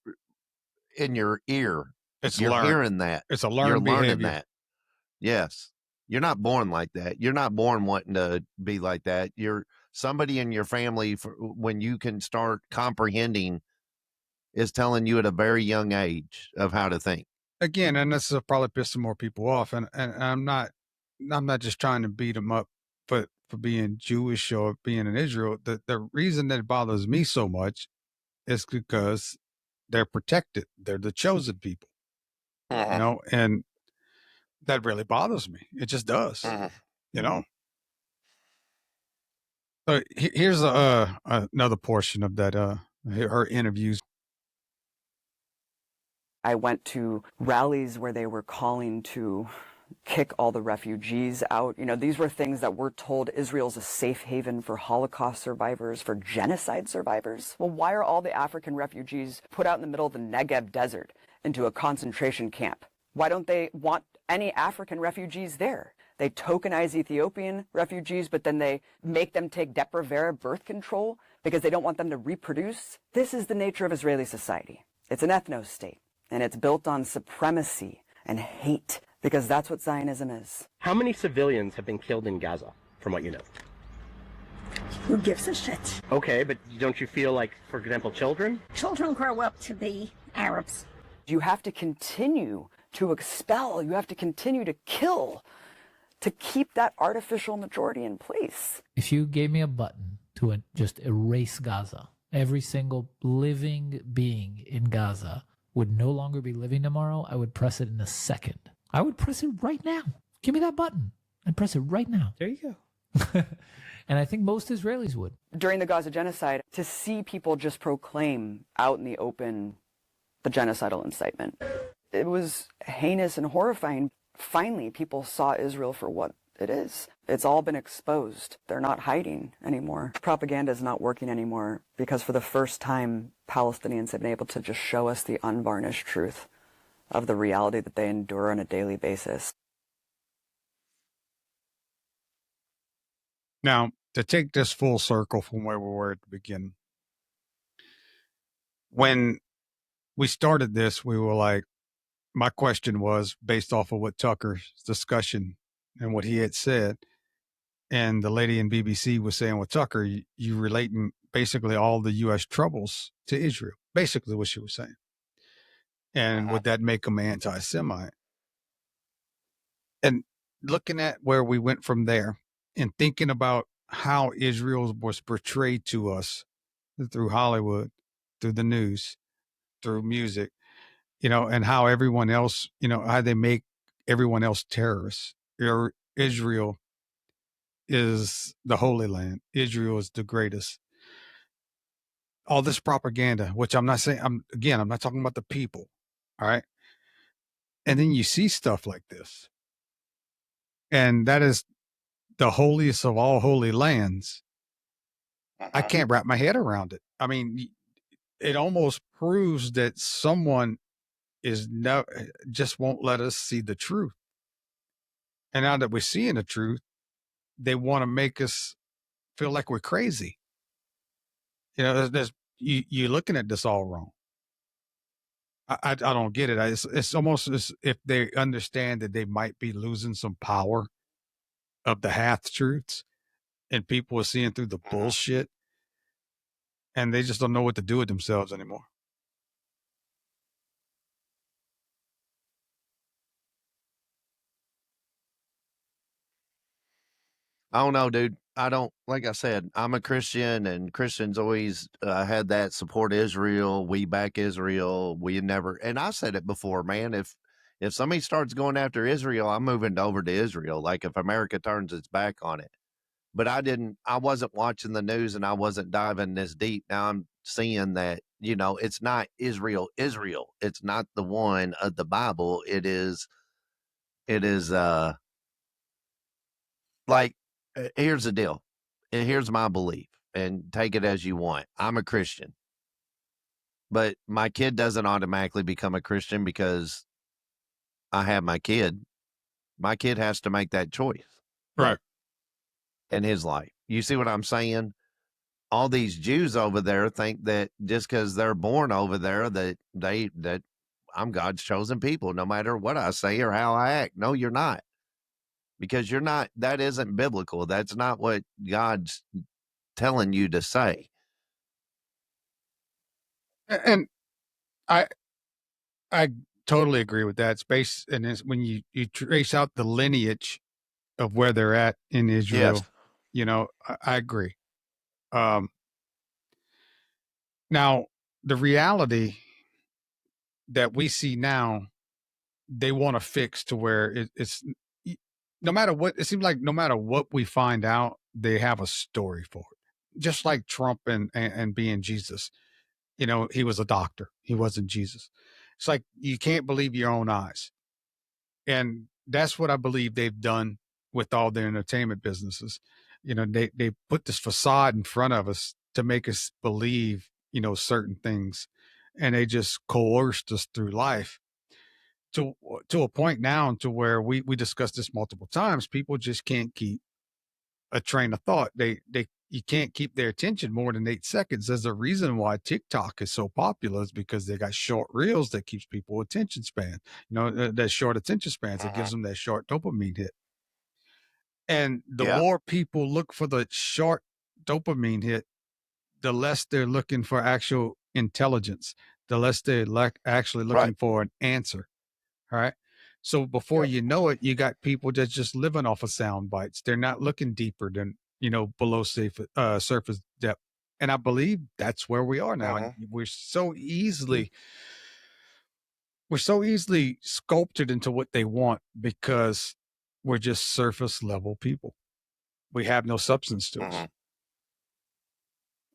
in your ear. It's You're learned. hearing that. It's a You're learned learning behavior. that. Yes. You're not born like that. You're not born wanting to be like that. You're somebody in your family, when you can start comprehending, is telling you at a very young age of how to think. Again, and this will probably piss some more people off. And I'm not just trying to beat them up for being Jewish or being in Israel. The reason that it bothers me so much is because they're protected. They're the chosen people. You know, and that really bothers me. It just does. You know. So here's another portion of that her interviews. I went to rallies where they were calling to kick all the refugees out. You know, these were things that we're told Israel's a safe haven for Holocaust survivors, for genocide survivors. Well, why are all the African refugees put out in the middle of the Negev desert into a concentration camp? Why don't they want any African refugees there? They tokenize Ethiopian refugees, but then they make them take Depo-Provera birth control because they don't want them to reproduce. This is the nature of Israeli society. It's an ethno-state, and it's built on supremacy and hate, because that's what Zionism is. How many civilians have been killed in Gaza, from what you know? Who gives a shit? Okay, but don't you feel like, for example, children? Children grow up to be Arabs. You have to continue to expel, you have to continue to kill to keep that artificial majority in place. If you gave me a button to just erase Gaza, every single living being in Gaza would no longer be living tomorrow, I would press it in a second. I would press it right now. Give me that button and press it right now. There you go. And I think most Israelis would. During the Gaza genocide, to see people just proclaim out in the open the genocidal incitement, it was heinous and horrifying. Finally, people saw Israel for what it is. It's all been exposed. They're not hiding anymore. Propaganda is not working anymore, because for the first time, Palestinians have been able to just show us the unvarnished truth of the reality that they endure on a daily basis. Now, to take this full circle from where we were at the beginning, when we started this, we were like, my question was based off of what Tucker's discussion and what he had said. And the lady in BBC was saying, well, Tucker, you relating basically all the U.S. troubles to Israel, basically what she was saying. And would that make them anti-Semite? And looking at where we went from there and thinking about how Israel was portrayed to us through Hollywood, through the news, through music, you know, and how everyone else, you know, how they make everyone else terrorists. Israel is the Holy Land. Israel is the greatest. All this propaganda, which I'm not saying, I'm not talking about the people. All right. And then you see stuff like this. And that is the holiest of all holy lands. I can't wrap my head around it. I mean, it almost proves that someone just won't let us see the truth. And now that we're seeing the truth, they want to make us feel like we're crazy. You know, you're looking at this all wrong. I don't get it. It's almost as if they understand that they might be losing some power of the half truths, and people are seeing through the bullshit, and they just don't know what to do with themselves anymore. I don't know, dude. I don't, like I said, I'm a Christian, and Christians always had that support Israel. We back Israel. We never, and I said it before, man. If somebody starts going after Israel, I'm moving over to Israel. Like if America turns its back on it. But I wasn't watching the news and I wasn't diving this deep. Now I'm seeing that, it's not Israel. It's not the one of the Bible. It is like, here's the deal. And here's my belief, and take it as you want. I'm a Christian, but my kid doesn't automatically become a Christian because I have my kid. My kid has to make that choice. Right. In his life. You see what I'm saying? All these Jews over there think that just because they're born over there that I'm God's chosen people, no matter what I say or how I act. No, you're not. Because you're not, that isn't biblical. That's not what God's telling you to say. And I totally agree with that. Space, and it's when you trace out the lineage of where they're at in Israel, I agree. Now the reality that we see now, they want to fix to where it's no matter what. It seems like no matter what we find out, they have a story for it. Just like Trump and being Jesus. He was a doctor. He wasn't Jesus. It's like you can't believe your own eyes. And that's what I believe they've done with all their entertainment businesses. They put this facade in front of us to make us believe, certain things. And they just coerced us through life to a point now to where we discussed this multiple times. People just can't keep a train of thought. You can't keep their attention more than 8 seconds. There's a reason why TikTok is so popular, is because they got short reels that keeps people attention span. That short attention spans. It gives them that short dopamine hit. And the more people look for the short dopamine hit, the less they're looking for actual intelligence, the less they're actually looking for an answer. All right. So before you know it, you got people that's just living off of sound bites. They're not looking deeper than, below surface depth. And I believe that's where we are now. And we're so easily sculpted into what they want because we're just surface level people. We have no substance to us.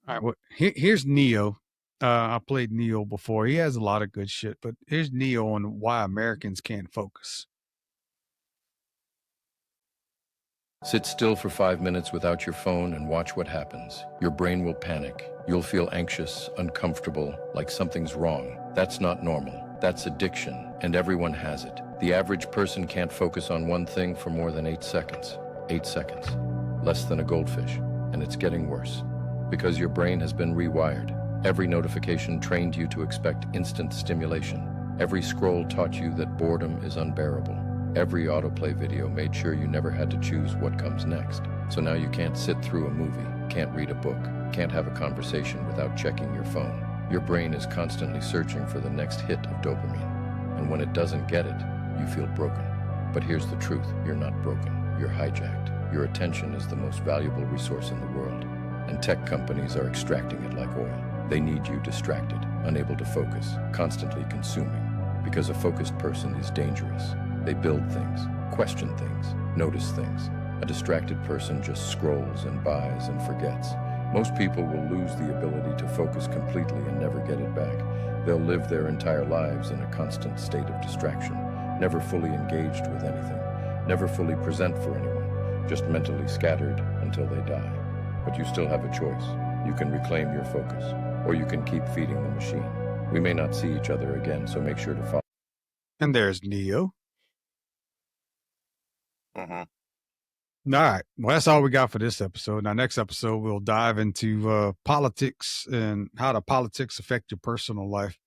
All right. Well, here's Neo. I played Neo before. He has a lot of good shit, but here's Neo on why Americans can't focus. Sit still for 5 minutes without your phone and watch what happens. Your brain will panic. You'll feel anxious, uncomfortable, like something's wrong. That's not normal. That's addiction, and everyone has it. The average person can't focus on one thing for more than 8 seconds. 8 seconds. Less than a goldfish. And it's getting worse. Because your brain has been rewired. Every notification trained you to expect instant stimulation. Every scroll taught you that boredom is unbearable. Every autoplay video made sure you never had to choose what comes next. So now you can't sit through a movie, can't read a book, can't have a conversation without checking your phone. Your brain is constantly searching for the next hit of dopamine. And when it doesn't get it, you feel broken. But here's the truth, you're not broken, you're hijacked. Your attention is the most valuable resource in the world. And tech companies are extracting it like oil. They need you distracted, unable to focus, constantly consuming. Because a focused person is dangerous. They build things, question things, notice things. A distracted person just scrolls and buys and forgets. Most people will lose the ability to focus completely and never get it back. They'll live their entire lives in a constant state of distraction, never fully engaged with anything, never fully present for anyone, just mentally scattered until they die. But you still have a choice. You can reclaim your focus, or you can keep feeding the machine. We may not see each other again, so make sure to follow. And there's Neo. Uh-huh. All right. Well, that's all we got for this episode. Now, next episode, we'll dive into politics and how the politics affect your personal life.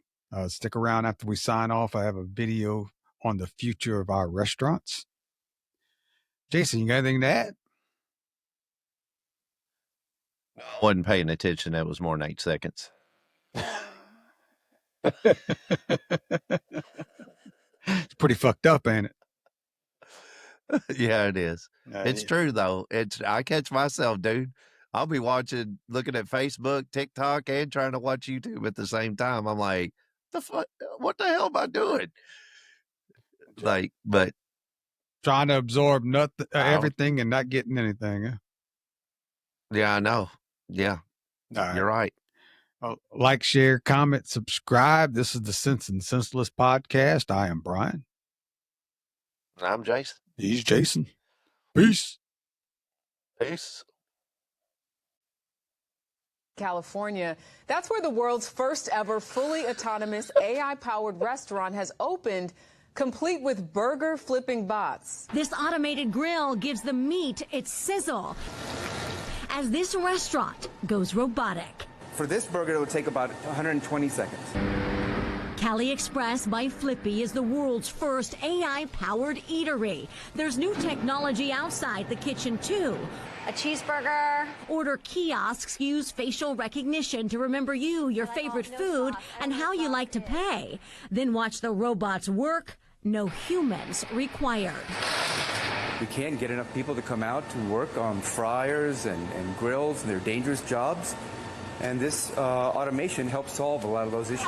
Stick around after we sign off. I have a video on the future of our restaurants. Jason, you got anything to add? I wasn't paying attention. That was more than 8 seconds. It's pretty fucked up, ain't it? Yeah, it is. It's true though. I catch myself, dude. I'll be looking at Facebook, TikTok, and trying to watch YouTube at the same time. I'm like, what the hell am I doing? Like, but trying to absorb nothing, I don't- everything, and not getting anything. Huh? yeah, I know. Yeah, All you're right. Like, share, comment, subscribe. This is the Sense and Senseless podcast. I am Brian. I'm Jason. He's Jason. Peace. Peace. California. That's where the world's first ever fully autonomous AI-powered restaurant has opened, complete with burger flipping bots. This automated grill gives the meat its sizzle as this restaurant goes robotic. For this burger, it would take about 120 seconds. Cali Express by Flippy is the world's first AI-powered eatery. There's new technology outside the kitchen, too. A cheeseburger. Order kiosks use facial recognition to remember you, your favorite food, and how you like to pay. Then watch the robots work. No humans required. We can't get enough people to come out to work on fryers and grills, and they're dangerous jobs. And this automation helps solve a lot of those issues.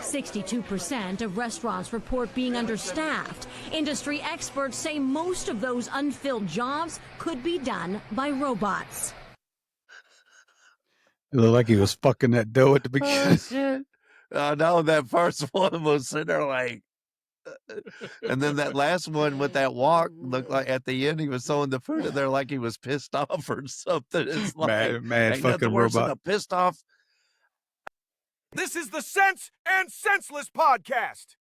62% of restaurants report being understaffed. Industry experts say most of those unfilled jobs could be done by robots. It looked like he was fucking that dough at the Oh, beginning. shit. I know that first one was sitting there like, and then that last one with that walk looked like at the end he was throwing the food in there like he was pissed off or something. It's like, mad ain't fucking nothing worse than robot. a pissed off. This is the Sense and Senseless podcast.